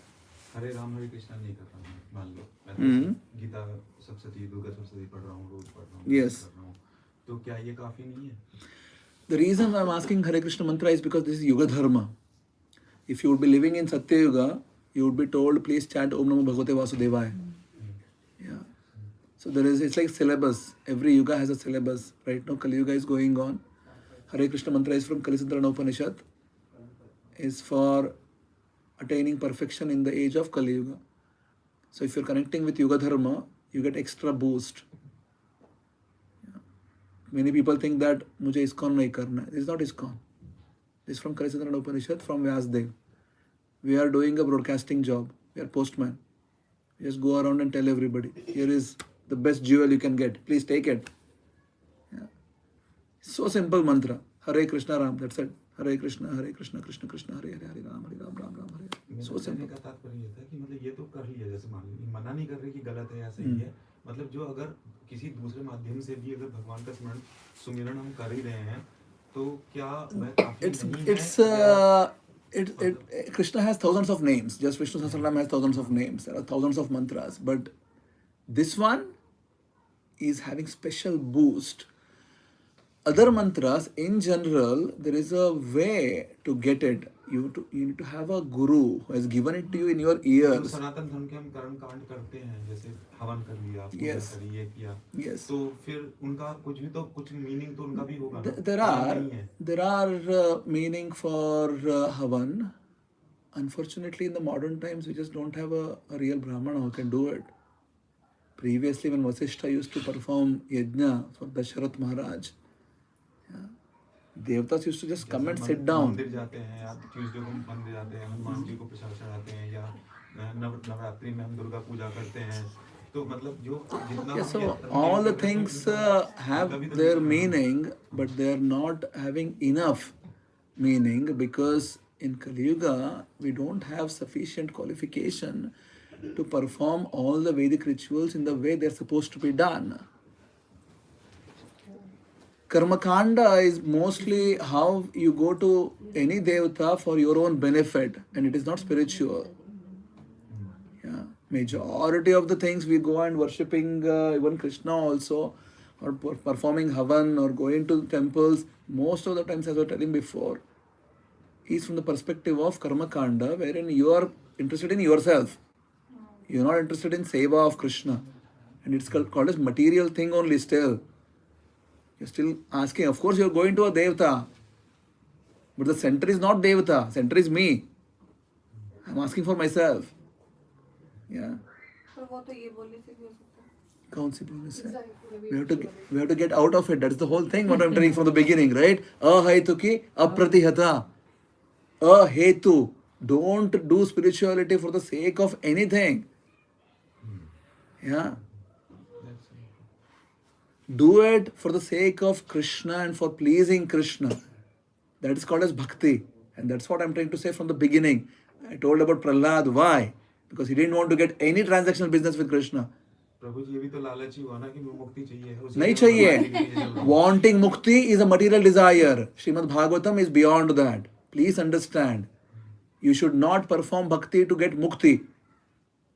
हरे राम हरे कृष्णा नहीं कर रहा हूँ, मान लो मैं हम्म। तो गीता सप्तशती दुर्गा सप्तशती पढ़ रहा हूँ, रोज पढ़ रहा हूँ, Yes. कर रहा हूँ, तो क्या ये काफी नहीं है? The reason I'm asking Hare Krishna mantra is because this is Yuga Dharma. If you would be living in Satya Yuga, you would be told, please chant Om Namo Bhagavate Vasudevaya. Yeah. So it's like syllabus. Every yuga has a syllabus. Right now Kali Yuga is going on. Hare Krishna mantra is from Kalisandra Upanishad. Is for attaining perfection in the age of Kali Yuga. So if you're connecting with Yuga Dharma, you get extra boost. Yeah. Many people think that मुझे ISKCON नहीं करना. This is not ISKCON. This is from Kalisandra Upanishad, from Vyasdev. We are doing a broadcasting job. We are postman. We just go around and tell everybody, here is the best jewel you can get. Please take it. Yeah. So simple mantra. Hare Krishna Ram. That's it. Hare Krishna, Krishna Krishna, Hare Hare, Hare Ram, Ram, Hare. So simple. का तात्पर्य ये था कि मतलब ये तो कर लिया, जैसे मान लीजिए मना नहीं कर रहे कि गलत है या सही है, मतलब जो अगर किसी दूसरे माध्यम से भी अगर भगवान का स्मरण सुमिरन हम कर ही रहे हैं तो क्या वह काफी नहीं है? Krishna has thousands of names. Just Vishnu Sahasranam has thousands of names. There are thousands of mantras. But this one is having special boost. Other mantras, in general, there is a way to get it. You need to have a guru who has given it to you in your ears. सनातन धर्म के हम कर्म कांड करते हैं, जैसे हवन कर लिया, Yes. पूजा करी, ये किया, Yes. तो फिर उनका कुछ भी तो कुछ मीनिंग तो उनका भी होगा ना? There are meaning for Havan. Unfortunately, in the modern times, we just don't have a real Brahmana who can do it. Previously, when Vasishtha used to perform yajna for Dasharath Maharaj, Devatas used to just come and sit down. मंदिर जाते हैं, आप Tuesday को मंदिर जाते हैं, हनुमान जी को प्रसाद चढ़ाते हैं, या नवरात्रि में हम दुर्गा पूजा करते हैं, तो मतलब जो जितना So all the things have their meaning, but they are not having enough meaning because in Kali Yuga we don't have sufficient qualification to perform all the Vedic rituals in the way they're supposed to be done. Karmakanda is mostly how you go to any devata for your own benefit, and it is not spiritual. Yeah, majority of the things we go and worshipping even Krishna also, or performing Havan or going to temples, most of the times, as I was telling before, is from the perspective of Karmakanda, wherein you are interested in yourself. You are not interested in seva of Krishna, and it's called as material thing only still. You're still asking, of course you're going to a devata, but the center is not devata, center is me. I'm asking for myself. Yeah. पर वो तो ये बोलने से भी हो सकता है. कौन सी बोलने से? We have to get out of it. That's the whole thing what I'm telling from the beginning, right? Ahaitu apratihata. Ahetu. Don't do spirituality for the sake of anything. Yeah. Do it for the sake of Krishna and for pleasing Krishna. That is called as bhakti. And that's what I'm trying to say from the beginning. I told about Prahlad. Why? Because he didn't want to get any transactional business with Krishna. प्रभु जी ये भी तो लालची हुआ ना कि मुक्ति चाहिए, उसी नहीं के चाहिए. भगवान के लिए चल रहा हूँ। Wanting mukti is a material desire. Srimad Bhagavatam is beyond that. Please understand. You should not perform bhakti to get mukti.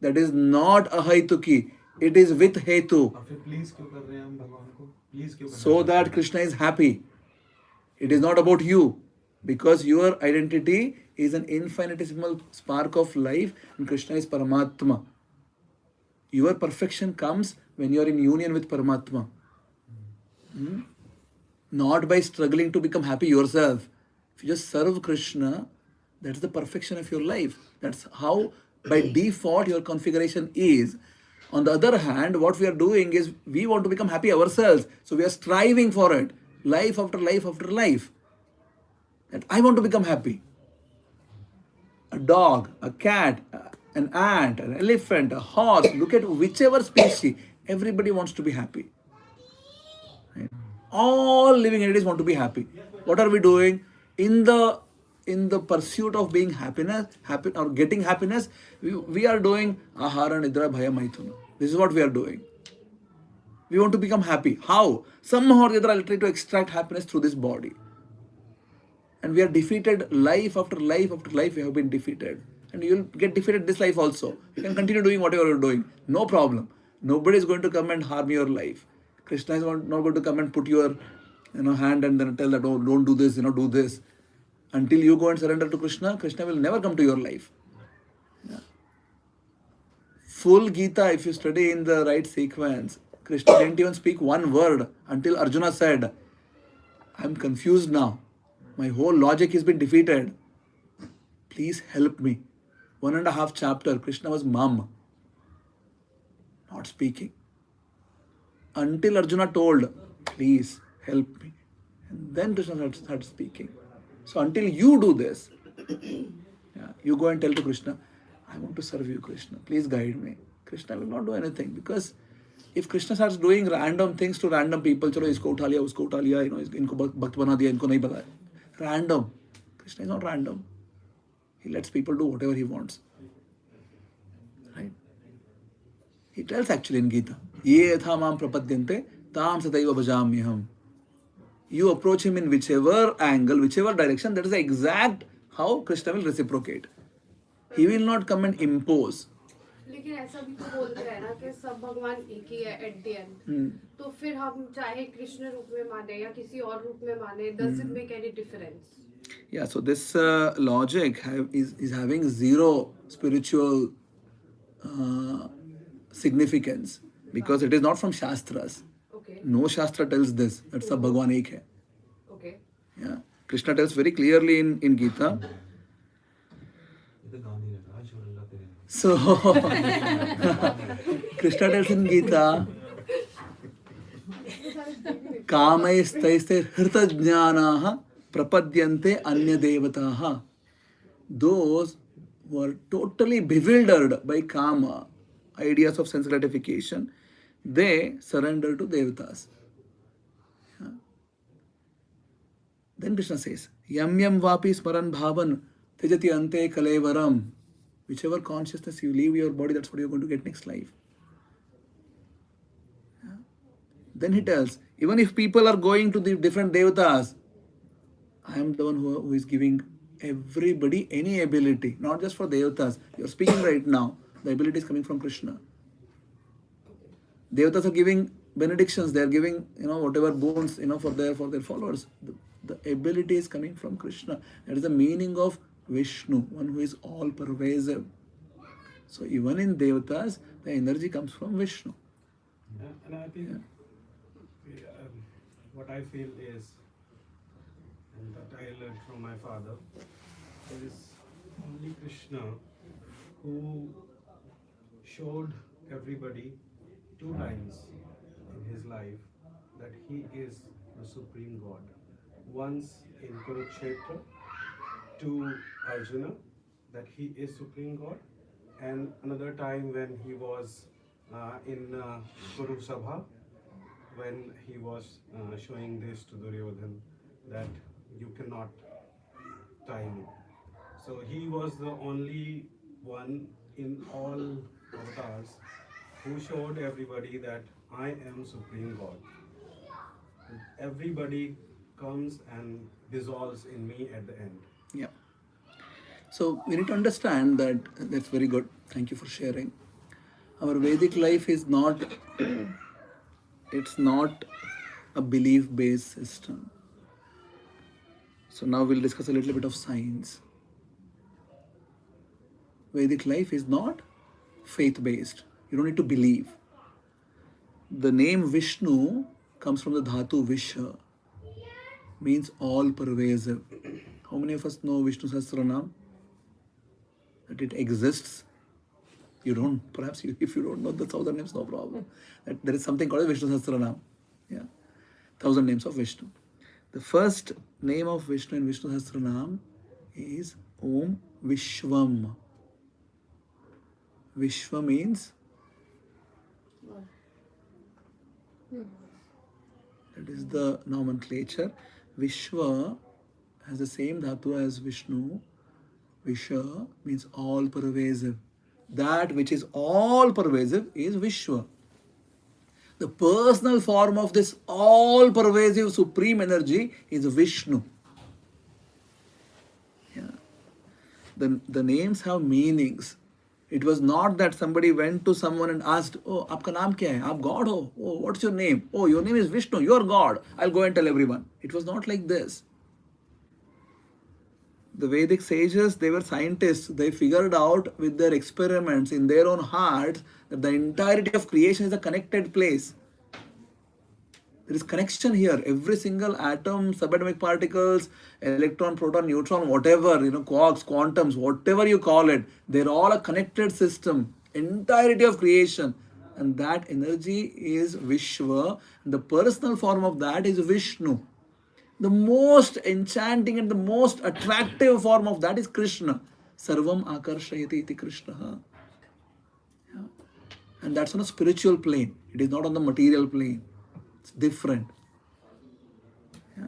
That is not ahaituki. It is with hetu. और फिर प्लीज क्यों कर रहे हैं हम भगवान को, प्लीज क्यों करना So चाहते that हैं? Krishna is happy. It is not about you. Because your identity is an infinitesimal spark of life and Krishna is Paramatma. Your perfection comes when you are in union with Paramatma. Not by struggling to become happy yourself. If you just serve Krishna, that's the perfection of your life. That's how, by default, your configuration is. On the other hand, what we are doing is we want to become happy ourselves. So we are striving for it, life after life after life. That I want to become happy. A dog, a cat, an ant, an elephant, a horse, look at whichever species, everybody wants to be happy. Right? All living entities want to be happy. What are we doing? In the pursuit of being happy or getting happiness, we are doing ahara, nidra, bhaya, maithuna. This is what we are doing. We want to become happy. How? Somehow or the other, I'll try to extract happiness through this body. And we are defeated life after life after life. We have been defeated. And you will get defeated this life also. You can continue doing whatever you're doing. No problem. Nobody is going to come and harm your life. Krishna is not going to come and put your hand and then tell that, oh, don't do this, do this. Until you go and surrender to Krishna, Krishna will never come to your life. Yeah. Full Gita, if you study in the right sequence, Krishna didn't even speak one word until Arjuna said, I'm confused now. My whole logic has been defeated. Please help me. 1.5 chapter, Krishna was mum, not speaking. Until Arjuna told, please help me. And then Krishna started speaking. So until you do this, you go and tell to Krishna, I want to serve you, Krishna. Please guide me. Krishna will not do anything because if Krishna starts doing random things to random people, chalo isko utha liya, usko utha liya, inko bhakt bana diya, inko nahi bataya. Random. Krishna is not random. He lets people do whatever he wants. Right? He tells actually in Gita, Ye yatha mam prapadyante, tam sataiva bhajamyaham. You approach him in whichever angle, whichever direction, that is the exact how Krishna will reciprocate. He will not come and impose. लेकिन ऐसा भी तो बोलते हैं ना कि सब भगवान एक ही है एट द एंड, तो फिर हम चाहे कृष्ण रूप में माने या किसी और रूप में माने, does it make any difference? Yeah, so this logic is having zero spiritual significance because it is not from Shastras. Okay. No Shastra tells this, that Sab Bhagwan Ek hai. Okay. Yeah. Krishna tells very clearly in Gita. So, Krishna tells in Gita, Kamaisthaiste hrita jnanaha prapadyante anya devataha. Those who are totally bewildered by kama, ideas of sense gratification, they surrender to devatas. Yeah. Then Krishna says, Yam yam vapi smaran bhavan tejati ante kalevaram. Whichever consciousness you leave your body, that's what you're going to get next life. Yeah. Then he tells, even if people are going to the different devatas, I am the one who is giving everybody any ability, not just for devatas. You're speaking right now. The ability is coming from Krishna. Devatas are giving benedictions. They are giving, whatever boons, for their followers. The ability is coming from Krishna. That is the meaning of Vishnu, one who is all pervasive. So even in devatas, the energy comes from Vishnu. Yeah, and I think what I feel is, and that I learned from my father, is only Krishna who showed everybody 2 times in his life that he is the supreme God. Once in Kurukshetra to Arjuna that he is supreme God, and another time when he was in Kuru Sabha, when he was showing this to Duryodhan that you cannot tie me. So he was the only one in all avatars who showed everybody that I am Supreme God. Everybody comes and dissolves in me at the end. Yeah. So we need to understand that. That's very good. Thank you for sharing. Our Vedic life is not, it's not a belief-based system. So now we'll discuss a little bit of science. Vedic life is not faith-based. You don't need to believe. The name Vishnu comes from the dhatu Visha, means all pervasive. How many of us know Vishnu Sahasranam? That it exists. You don't, perhaps if you don't know the 1,000 names, no problem. That there is something called Vishnu Sahasranam. Yeah. 1,000 names of Vishnu. The first name of Vishnu in Vishnu Sahasranam is Om Vishwam. Vishwa means that is the nomenclature. Vishwa has the same dhatu as Vishnu. Visha means all pervasive. That which is all pervasive is Vishwa. The personal form of this all pervasive supreme energy is Vishnu. Yeah. The names have meanings. It was not that somebody went to someone and asked, "Oh, aapka naam kya hai? Aap God ho? Oh, what's your name? Oh, your name is Vishnu. You're God. I'll go and tell everyone." It was not like this. The Vedic sages, they were scientists. They figured out with their experiments in their own hearts that the entirety of creation is a connected place. There is connection here. Every single atom, subatomic particles, electron, proton, neutron, whatever, quarks, quantums, whatever you call it, they're all a connected system. Entirety of creation. And that energy is Vishwa. And the personal form of that is Vishnu. The most enchanting and the most attractive form of that is Krishna. Sarvam akarshayati iti Krishna. Yeah. And that's on a spiritual plane. It is not on the material plane. It's different. Yeah.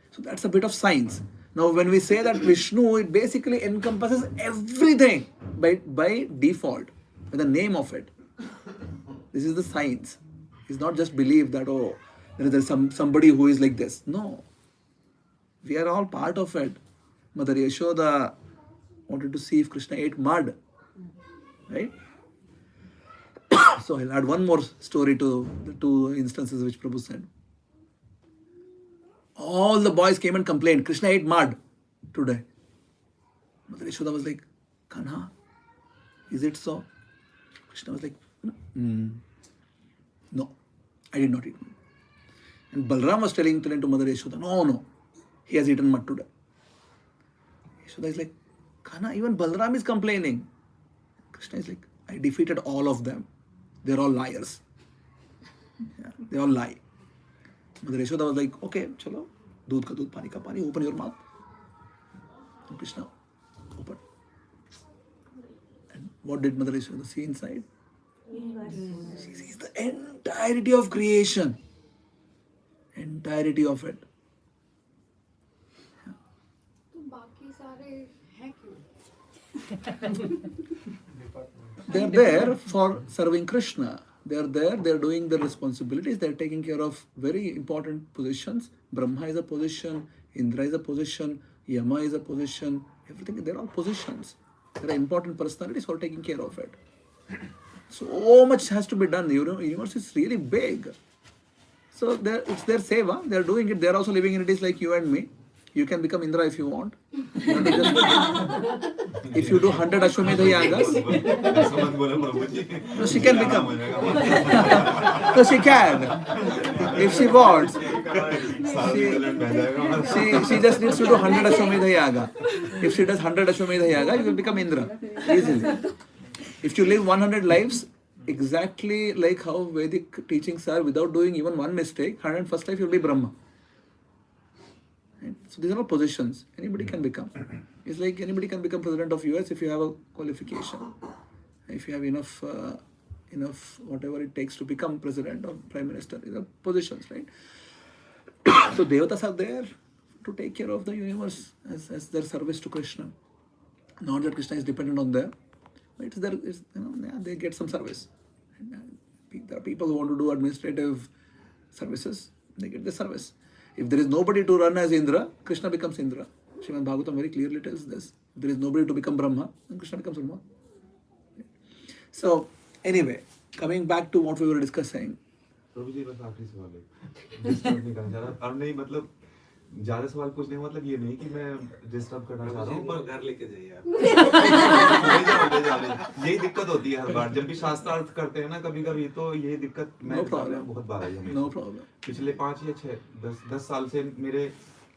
So that's a bit of science. Now when we say that Vishnu, it basically encompasses everything by default, by the name of it. This is the science. It's not just belief that, oh, there is somebody who is like this. No. We are all part of it. Mother Yashoda wanted to see if Krishna ate mud. Right? So I'll add one more story to the two instances which Prabhu said. All the boys came and complained, Krishna ate mud today. Mother Yashoda was like, Kanha, is it so? Krishna was like, no, I did not eat mud. And Balram was telling to Mother Yashoda, no, he has eaten mud today. Yashoda is like, Kana, even Balram is complaining. Krishna is like, I defeated all of them. They're all liars. Yeah, they all lie. Mother Yashoda was like, okay, chalo, doodh ka doodh, pani ka pani, open your mouth. And Krishna opened. And what did Mother Yashoda see inside? She sees the entirety of creation. Entirety of it. तो बाकी सारे हैं क्यों? They are there for serving Krishna. They are there, they are doing their responsibilities, they are taking care of very important positions. Brahma is a position, Indra is a position, Yama is a position, everything, they're all positions. There are important personalities who are taking care of it. So much has to be done. The universe is really big. So it's their seva, they are doing it, they are also living in it. Is like you and me. You can become Indra if you want. If you do 100 Ashwamedha yagas, no, she can become. No, she can. If she wants. She just needs to do 100 Ashwamedha yaga. If she does 100 Ashwamedha yaga, you will become Indra easily. If you live 100 lives, exactly like how Vedic teachings are, without doing even one mistake, 101st life you will be Brahma. Right? So these are all positions. Anybody can become. It's like anybody can become president of US if you have a qualification. If you have enough whatever it takes to become president or prime minister. These are positions, right? So devatas are there to take care of the universe as their service to Krishna. Not that Krishna is dependent on them. It's their, they get some service. There are people who want to do administrative services, they get the service. If there is nobody to run as Indra, Krishna becomes Indra. Srimad Bhagavatam very clearly tells this. If there is nobody to become Brahma, then Krishna becomes Brahma. So, anyway, coming back to what we were discussing. प्रभु जी बस आखिरी सवाल है disturb नहीं करना चाह रहा और नहीं मतलब ज्यादा सवाल पूछने का मतलब ये नहीं कि मैं डिस्टर्ब करना चाह रहा हूँ पर घर लेके जाइए आप। यही दिक्कत होती है हर बार जब भी शास्त्रार्थ करते हैं ना कभी कभी तो यही दिक्कत मैं बहुत बार आई है No problem. पिछले 5 या 6 10 साल से मेरे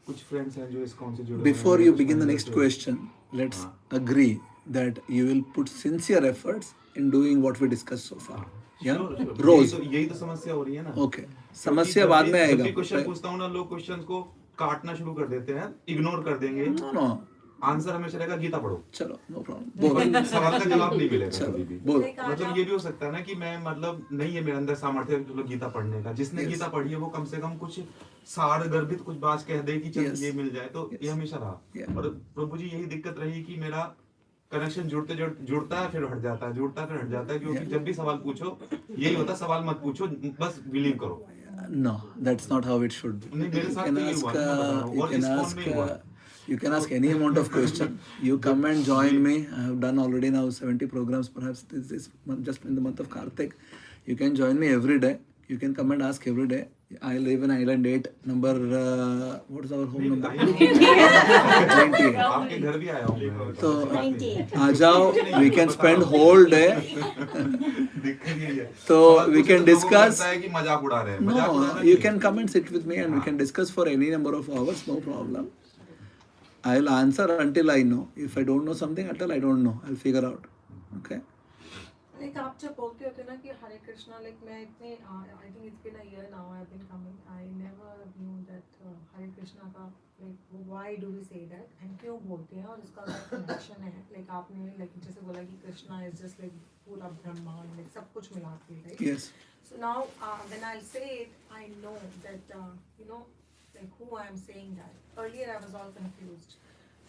कुछ फ्रेंड्स हैं जो इस्कॉन से जुड़े Before you begin the next question, let's agree that you will put sincere efforts in doing what we discussed so far. Yeah? रोज. यही तो समस्या हो रही है ना Okay. समस्या बाद में आएगा. क्वेश्चन पूछता हूँ ना लोग क्वेश्चंस को काटना शुरू कर देते हैं इग्नोर कर देंगे No. आंसर हमेशा रहेगा गीता पढ़ो चलो, no problem. बोलो. सवाल का जवाब नहीं मिलेगा कभी भी बोलो. मतलब ये भी हो सकता है ना कि मैं मतलब नहीं है मेरे अंदर सामर्थ्य चलो गीता पढ़ने का जिसने गीता पढ़ी है वो कम से कम कुछ सार गर्भित कुछ बात कह दे कि चल ये मिल जाए तो ये हमेशा रहा और प्रभु जी यही दिक्कत रही कि मेरा कनेक्शन जुड़ता है फिर हट जाता है जुड़ता है फिर हट जाता है क्योंकि जब भी सवाल पूछो यही होता सवाल मत पूछो बस बिलीव करो No, that's not how it should be. नहीं मेरे साथ तो ये हुआ मैं बता रहा हूँ और इस्कॉन में हुआ You can ask any amount of question. You come and join me. I have done already now 70 programs, perhaps this month, just in the month of Kartik. You can join me every day. You can come and ask every day. I live in Island 8, number, what is our home number? 90. आपके घर भी आया हूँ So, आ जाओ, we can spend whole day. दिक्कत यही है So, we can discuss. लगता है कि मजाक उड़ा रहे हैं मजाक उड़ा No, रहे you can come and sit with me and we can discuss for any number of hours, no problem. I'll answer until I know. If I don't know something, until I don't know, I'll figure out. Okay? Like आप जब बोलते होते ना कि हरे Krishna like मैं इतने I think it's been a year now I've been coming I never knew that हरे कृष्णा का like why do we say that and क्यों बोलते हैं और इसका क्या connection है like आपने like जैसे बोला कि कृष्णा is just like पूरा ब्रह्मांड like सब कुछ मिला के right Yes. so now when I'll say it I know that you know like who I am saying that earlier I was all confused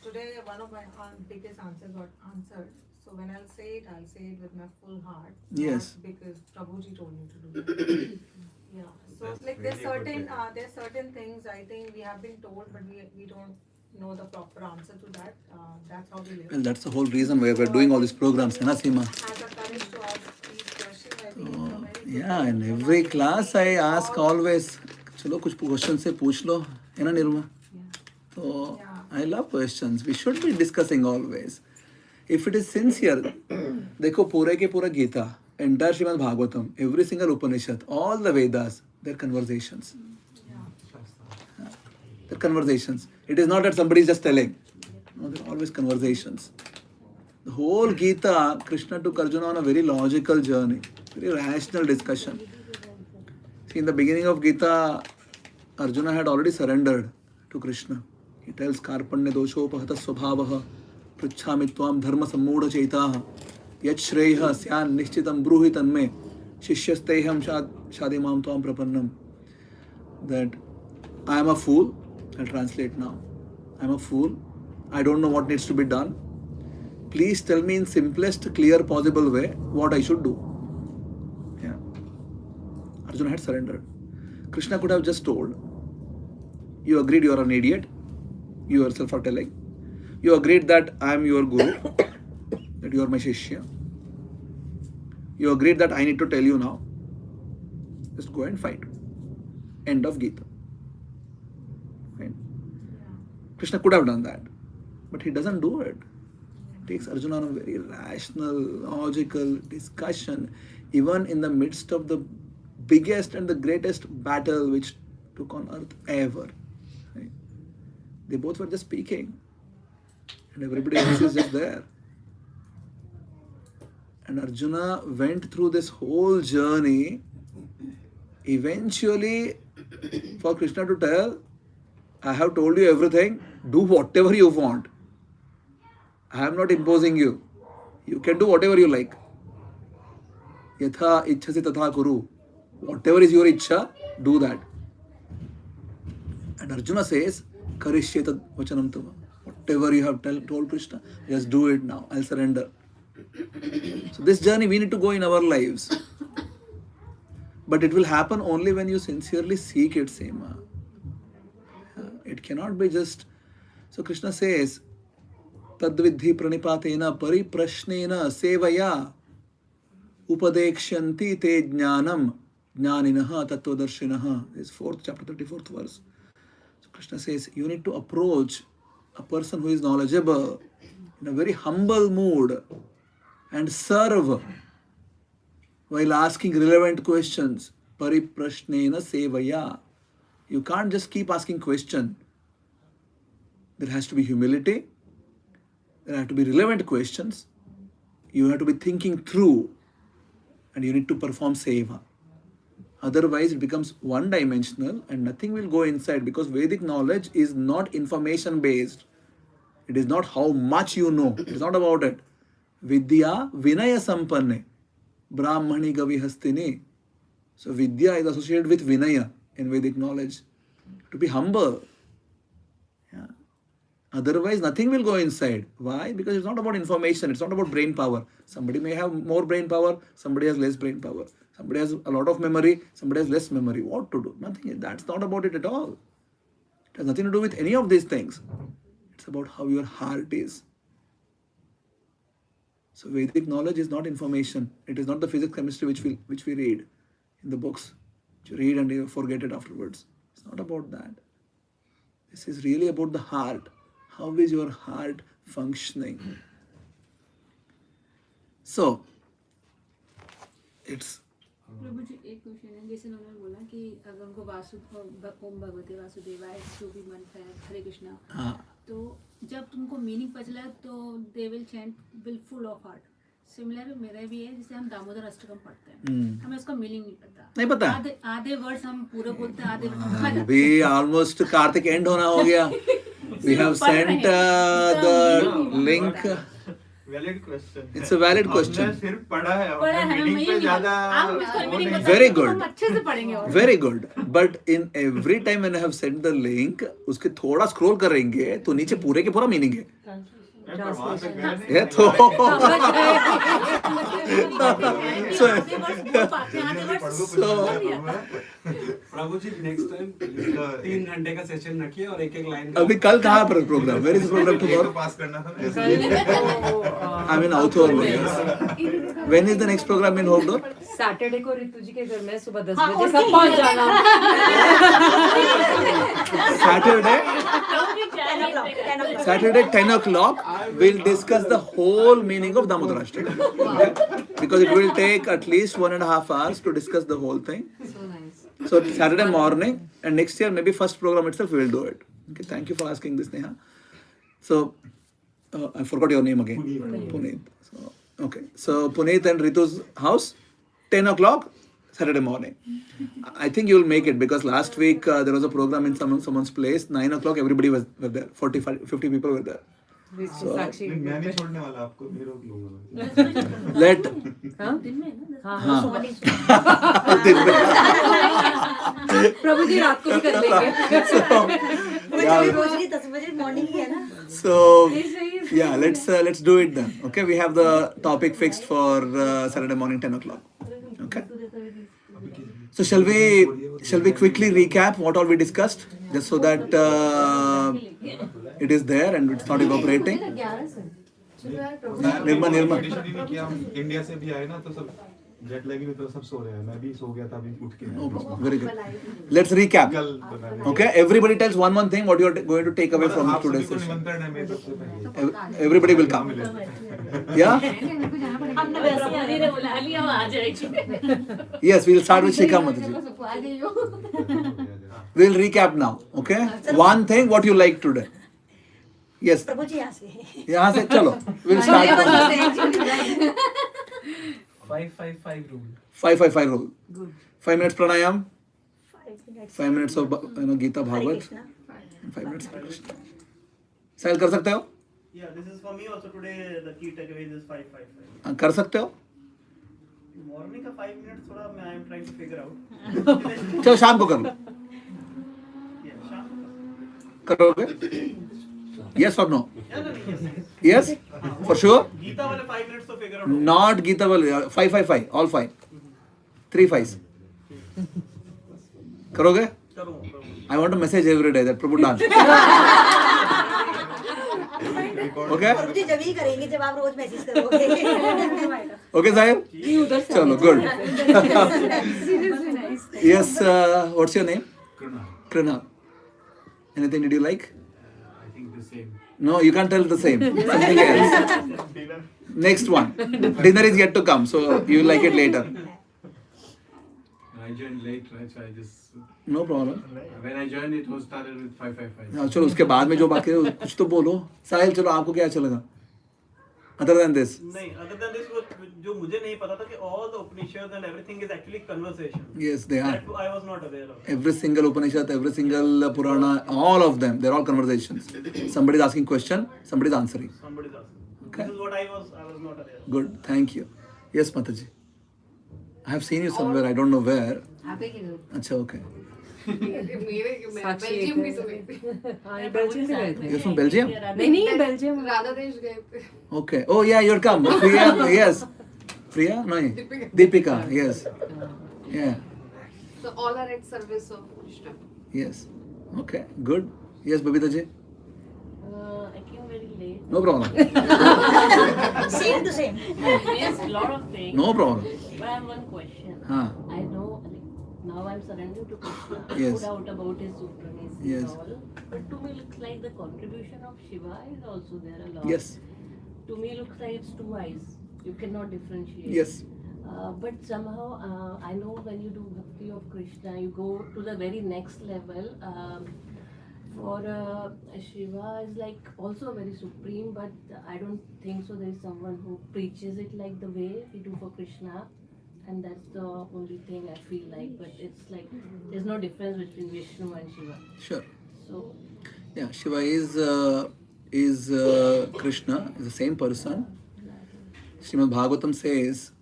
today one of my biggest answers got answered. So when I'll say it with my full heart. Yes. Because Prabhuji told me to do it. Yeah. So That's like really there's certain things I think we have been told, but we don't know the proper answer to that. That's how we live. Well, that's the whole reason why we're doing all these programs, है ना सीमा? Has the courage to ask these questions. I think it's a very good Yeah, in every class I ask always. चलो कुछ question से पूछ लो, है ना Nirma? So I love questions. We should be discussing always. If it is sincere, देखो पूरे के पूरा Gita, entire Srimad Bhagavatam, every single Upanishad, all the Vedas, they're conversations. They're conversations. It is not that somebody is just telling. No, they're always conversations. The whole Gita, Krishna took Arjuna on a very logical journey, very rational discussion. See, in the beginning of Gita, Arjuna had already surrendered to Krishna. He tells Karpanya doshopahata swabhavaha pruchhami tvam dharma sammudha chaitaha yat shreya syan nishchitam bruhi tanme shishyasteham shadimam tvam prapannam. That I am a fool. I'll translate now. I am a fool. I don't know what needs to be done. Please tell me in simplest, clear, possible way what I should do. Yeah. Arjuna had surrendered. Krishna could have just told, you agreed you are an idiot. You yourself are telling. You agreed that I am your guru, that you are my shishya. You agreed that I need to tell you now. Just go and fight. End of Gita. Right? Krishna could have done that. But he doesn't do it. He takes Arjuna on a very rational, logical discussion, even in the midst of the biggest and the greatest battle which took on earth ever. Right? They both were just speaking. And everybody else is just there. And Arjuna went through this whole journey, eventually for Krishna to tell, I have told you everything, do whatever you want. I am not imposing you. You can do whatever you like. Yatha ichhasi tatha kuru. Whatever is your ichha, do that. And Arjuna says, Karishyeta vachanam tava. Whatever you have told Krishna, just do it now. I'll surrender. So this journey we need to go in our lives. But it will happen only when you sincerely seek it, Seema. It cannot be just. So Krishna says, Tadvidhi pranipatena pariprashnena sevaya upadekshanti te jnanam jnaninaha tattvadarshinaha. This 4th chapter, 34th verse. So Krishna says, you need to approach a person who is knowledgeable in a very humble mood and serve while asking relevant questions. Pariprashnena sevaya. You can't just keep asking questions. There has to be humility. There have to be relevant questions. You have to be thinking through. And you need to perform seva. Otherwise, it becomes one-dimensional and nothing will go inside, because Vedic knowledge is not information-based. It is not how much you know. It is not about it. Vidya vinaya sampanne. Brahmani gavihastini. So Vidya is associated with Vinaya in Vedic knowledge. To be humble. Yeah. Otherwise, nothing will go inside. Why? Because it's not about information. It's not about brain power. Somebody may have more brain power. Somebody has less brain power. Somebody has a lot of memory. Somebody has less memory. What to do? Nothing. That's not about it at all. It has nothing to do with any of these things. It's about how your heart is. So Vedic knowledge is not information. It is not the physics, chemistry which we read in the books. You read and you forget it afterwards. It's not about that. This is really about the heart. How is your heart functioning? So, it's... प्रभु जी एक question है, जैसे उन्होंने बोला कि अगर उनको ओम भगवते वासुदेवाय जो भी मंत्र है हरे कृष्णा, तो जब तुमको मीनिंग पता चला तो they will chant will full of heart. Similar मेरा भी है, जैसे हम दामोदर अष्टकम पढ़ते हैं, हमें उसका मीनिंग नहीं पता. आधे वर्ड्स हम पूरा बोलते हैं, आधे वर्ड्स अभी ऑलमोस्ट कार्तिक एंड होना हो गया. We have sent the link. Valid question. It's a valid question. हमने सिर्फ पढ़ा है, मीनिंग पे ज़्यादा. Very good. अच्छे से पढ़ेंगे. Very good. But in every time when I have sent the link, उसके थोड़ा scroll करेंगे तो नीचे पूरे के पूरा meaning है. ये तो प्रभु जी नेक्स्ट टाइम 3 घंटे का सेशन रखिए और एक लाइन. अभी कल कहाँ पर programme? Where is programme tomorrow? पास करना था. I mean outdoor. When is the next programme in outdoor? Saturday को रितु जी के घर में सुबह 10 बजे सब पहुंच जाना. Saturday 10 o'clock we'll discuss the whole meaning of Damodar Ashtakam. Okay? Because it will take at least 1.5 hours to discuss the whole thing. So nice. So Saturday morning, and next year maybe first program itself we will do it. Okay, thank you for asking this, Neha. So I forgot your name again. Puneet. So, okay, so Puneet and Ritu's house, 10 o'clock Saturday morning. I think you will make it, because last week there was a program in someone's place. 9 o'clock everybody was there. 50 people were there. So, मैं नहीं छोड़ने वाला आपको, मैं रोक लूँगा. let प्रभु जी रात को भी कर लेंगे. So yeah, let's do it then. Okay, we have the topic fixed for Saturday morning 10 o'clock. Okay. So shall we quickly recap what all we discussed, just so that it is there and it's not evaporating. Nirma India से भी आए ना, तो सब jet lag में, तो सब सो रहे हैं. मैं भी सो गया था, अभी उठ के. No problem. Very good. Let's recap. Okay, everybody tells one thing what you are going to take away from today's session. निमंत्रण है मेरे सबसे पहले. Everybody will come. Yeah. हमने वैसे हरी ने बुला लिया, आ जाएगी. Yes, we'll start with Shikha Mataji. We'll recap now. Okay. One thing what you like today. Yes. प्रभु जी यहाँ से चलो. We'll start. 555 rule. 555 rule. 5 minutes pranayam. 5 minutes of Gita Bhagavad. 5 minutes Hare Krishna. Sahil कर सकते हो? Yeah, this is for me also today. The key takeaway is 555. कर सकते हो? Morning का 5 minutes थोड़ा मैं I am trying to figure out. चलो शाम को कर लो. Yeah, शाम को करोगे? Yes or no? Yes. Yes? For sure? Gita वाले 5 minutes तो figure out. Not Gita wale. 555. All 5. 3 5s. करोगे? करूँगा. I want a message every day that Prabhu done. Okay? प्रभु जी जब ही करेंगे जब आप रोज मैसेज करोगे. Okay, Sahil? चलो, good. Yes, what's your name? Krina. Anything did you like? I think the same. No, you can't tell the same. Something else. Next one. Dinner is yet to come, so you will like it later. I joined late, right? So I just. No problem. When I joined, it was started with 555. हाँ, चलो उसके बाद में जो बाकी है कुछ तो बोलो. साहिल चलो आपको क्या अच्छा लगा? Other than this. नहीं, other than this, जो मुझे नहीं पता था कि all the Upanishads and everything is actually conversation. Yes, they are. That I was not aware of. Every single Upanishad, every single Purana, all of them, they're all conversations. Somebody is asking question, somebody is answering. Somebody's asking. Okay. This is what I was not aware of. Good, thank you. Yes, Mataji. I have seen you somewhere, I don't know where. अच्छा, okay. Belgium भी तो गए थे. हाँ, Belgium भी गए थे. You're from Belgium? नहीं, बेल्जियम. राधा देश गए थे. Okay. Oh yeah, you're come. Priya, yes. Priya? No. Deepika, yes. Yeah. So all are at service of Krishna. Yes. Okay, good. Yes, Babita ji. I came very late. No problem. Same to same. Yes, a lot of things. No problem. But I have one question. Huh. I know now I'm surrendering to Krishna. Yes. No doubt about his supremacy Yes. and all. But to me looks like the contribution of Shiva is also there a lot. Yes. To me looks like it's two eyes. You cannot differentiate. Yes. But somehow I know when you do bhakti of Krishna, you go to the very next level. For Shiva is like also very supreme, but I don't think so. There is someone who preaches it like the way we do for Krishna, and that's the only thing I feel like. But it's like there's no difference between Vishnu and Shiva. Sure. So Yeah, Shiva is Krishna, is the same person. Srimad Bhagavatam says,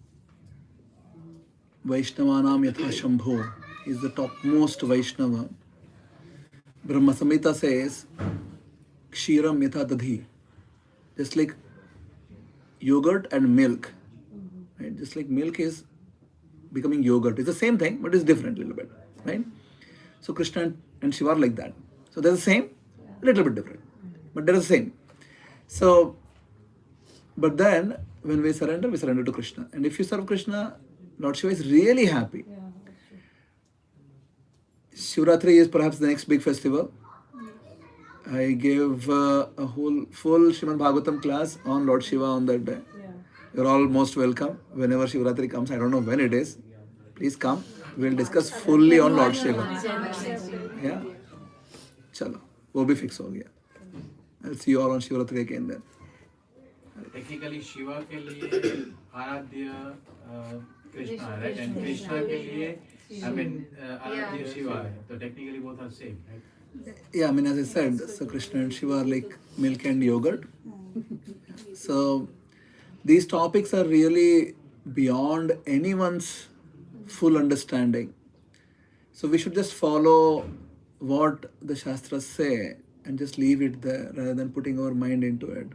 Vaishnavanam yatha Shambho is the topmost Vaishnava. Brahma Samhita says, Kshiram yatha Dadhi. Just like yogurt and milk. Right? Just like milk is becoming yogurt. It's the same thing, but it's different a little bit. Right? So Krishna and Shiva are like that. So they're the same, a little bit different. But they're the same. So, but then when we surrender to Krishna. And if you serve Krishna, Lord Shiva is really happy. Shivratri is perhaps the next big festival. I gave a whole full Srimad Bhagavatam class on Lord Shiva on that day. You're all most welcome. Whenever Shivratri comes, I don't know when it is. Please come. We'll discuss fully on Lord Shiva. Yeah? Chalo. वो भी fix हो गया. I'll see you all on Shivratri again then. Technically Shiva के लिए आराध्य Krishna है, right? And Krishna के लिए आराध्य Shiva है. So technically both are same, right? Yeah, I mean, as I said, so Krishna and Shiva are like milk and yogurt. So these topics are really beyond anyone's full understanding. So we should just follow what the Shastras say and just leave it there rather than putting our mind into it.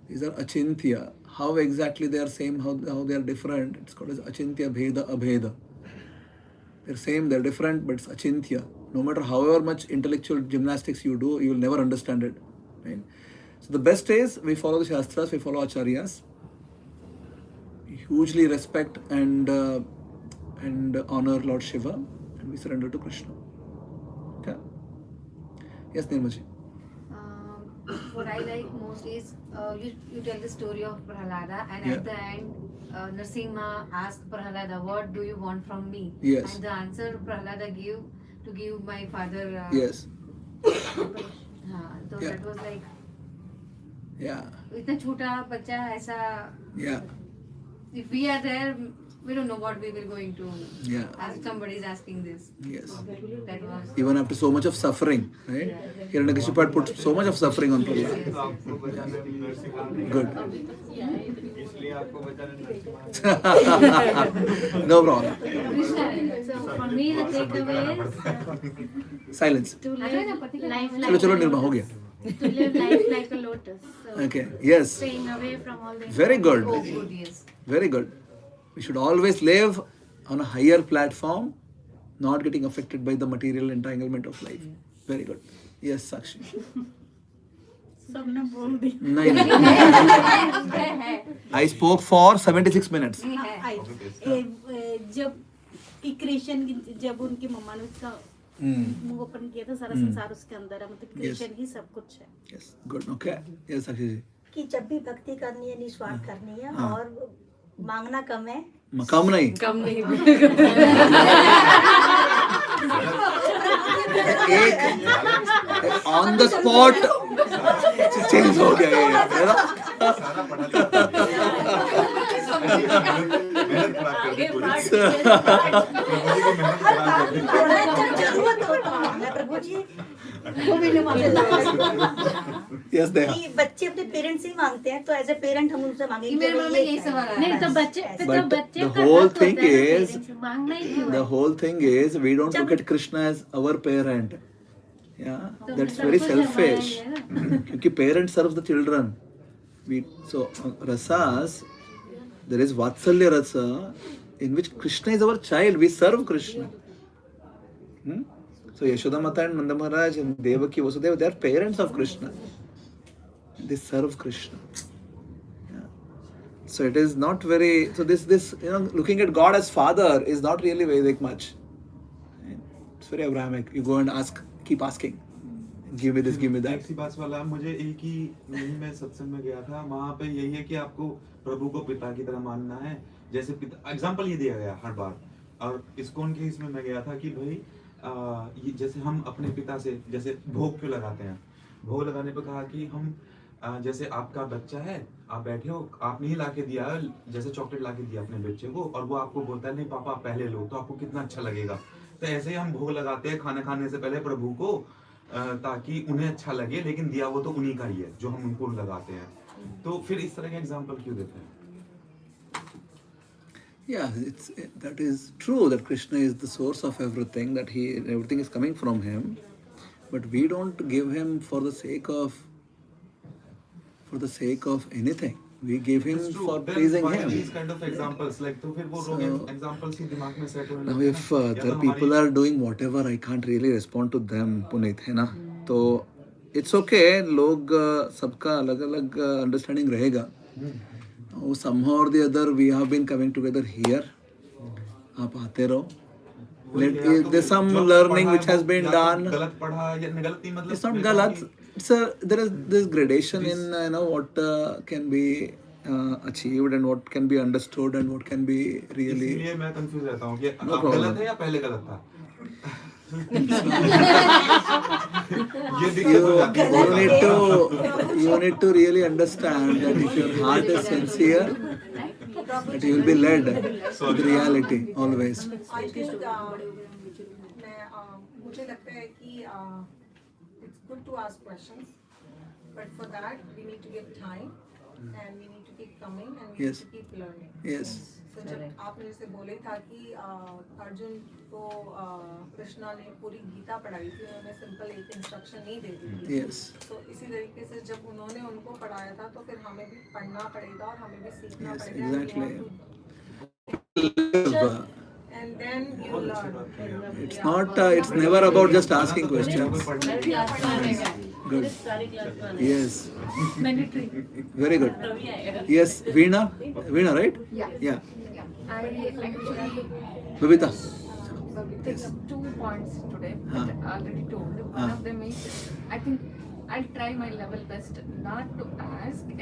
These are achintya. How exactly they are same, how they are different, it's called as achintya, bheda, abheda. They're same, they're different, but it's achintya. No matter however much intellectual gymnastics you do, you will never understand it. Right? So the best is we follow the Shastras, we follow Acharyas. We hugely respect and honor Lord Shiva, and we surrender to Krishna. Okay? Yes, Nirmaji. What I like most is you tell the story of Prahlada, and at the end Narasimha asked Prahlada, what do you want from me? Yes. And the answer Prahlada gave to give my father. Yes. So that was like. Yeah. इतना छोटा बच्चा ऐसा. Yeah. If we are there, we don't know what we will going to. Yeah. As somebody is asking this. Yes. That was. Even after so much of suffering, right? Hiranyakashipu put so much of suffering on Prahlad. Good. No problem. So for me, the takeaway is Silence. to live life चलो निर्मा हो गया. to live life like a lotus. So Okay. Yes. staying away from all the Very good. Oh, good, yes. Very good. We should always live on a higher platform, not getting affected by the material entanglement of life. Very good. Yes, Sakshi. सबने बोल दी नहीं I spoke for 76 minutes. जब Christian जब उनकी मम्मा ने उसका मुंह open किया था सारा संसार उसके अंदर है मतलब क्रिश्चियन ही सब कुछ है. Yes, good. Okay. Yes, Sakshi ji. कि जब भी भक्ति करनी है निस्वार्थ करनी है और मांगना कम है. कम नहीं. एक ऑन द स्पॉट चेंज हो गया है ना. प्रभु जी Yes, they are. कि बच्चे अपने पेरेंट्स ही मांगते हैं तो एज ए पेरेंट हम उनसे मांगेंगे. मेरे मन में यही सवाल है. नहीं तो बच्चे But बच्चे the का whole हक thing होता है is, parents, मांगना ही क्यों है? the whole thing is, we don't look at Krishna as our parent. Yeah, that's very selfish. क्योंकि parents serve the children. So rasas, there is Vatsalya rasa, in which Krishna is our child. We serve Krishna. So Yashoda Mata and Nanda Maharaj and Devaki Vasudeva, they are parents of Krishna. They serve Krishna. Yeah. So it is not very. So this looking at God as father is not really Vedic much. It's very Abrahamic. You go and ask, keep asking. Give me this, give me that. एक सी बात वाला मुझे एक ही नहीं, मैं सत्संग में गया था, वहाँ पे यही है कि आपको प्रभु को पिता की तरह मानना है. जैसे पिता एग्जाम्पल ये दिया गया हर बार. और इस्कॉन के इसमें मैं गया था कि भाई ये जैसे हम अपने पिता से जैसे भोग क्यों लगाते हैं. भोग लगाने पे कहा कि हम जैसे आपका बच्चा है, आप बैठे हो, आपने ही लाके दिया, जैसे चॉकलेट लाके दिया अपने बच्चे को और वो आपको बोलता है नहीं पापा आप पहले लो, तो आपको कितना अच्छा लगेगा. तो ऐसे ही हम भोग लगाते हैं खाना खाने से पहले प्रभु को, ताकि उन्हें अच्छा लगे, लेकिन दिया वो तो उन्हीं का ही है जो हम उनको लगाते हैं. तो फिर इस तरह के एग्जाम्पल क्यों देते हैं? Yeah, that is true that Krishna is the source of everything, that everything is coming from him, but we don't give him for the sake of anything. We give him for pleasing him. These kind of examples, like तो फिर वो लोग examples ही दिमाग में set होने Now लगते हैं. if other people are doing whatever, I can't really respond to them, Puneet, है ना. तो it's okay, लोग सबका अलग-अलग understanding रहेगा. Somehow or the other, we have been coming together here. आप आते रहो. There's some learning which has been done. गलत पढ़ा या गलती मतलब. It's not galat. There is this gradation in what can be achieved and what can be understood and what can be really. इसलिए मैं confused रहता हूँ कि आप गलत है या पहले गलत था. You need to really understand that if your heart is sincere, that you will be led to the reality always. I think मुझे लगता है कि it's good to ask questions, but for that we need to give time and we need to keep coming and we need to keep learning. Yes. So जब आपने जैसे बोले था कि अर्जुन को कृष्णा ने पूरी गीता पढ़ाई थी, उन्होंने सिंपल एक इंस्ट्रक्शन नहीं दे दी थी. Yes. तो इसी तरीके से जब उन्होंने उनको पढ़ाया था तो फिर हमें भी पढ़ना पड़ेगा और हमें भी सीखना पड़ेगा. Exactly. And then you learn. It's not. It's never about just asking questions. Good. Yes. Very good. Yes, Veena, right? Yeah. I actually. Babita. Yes. 2 points today, but already told. One of them is, I think I'll try my level best not to ask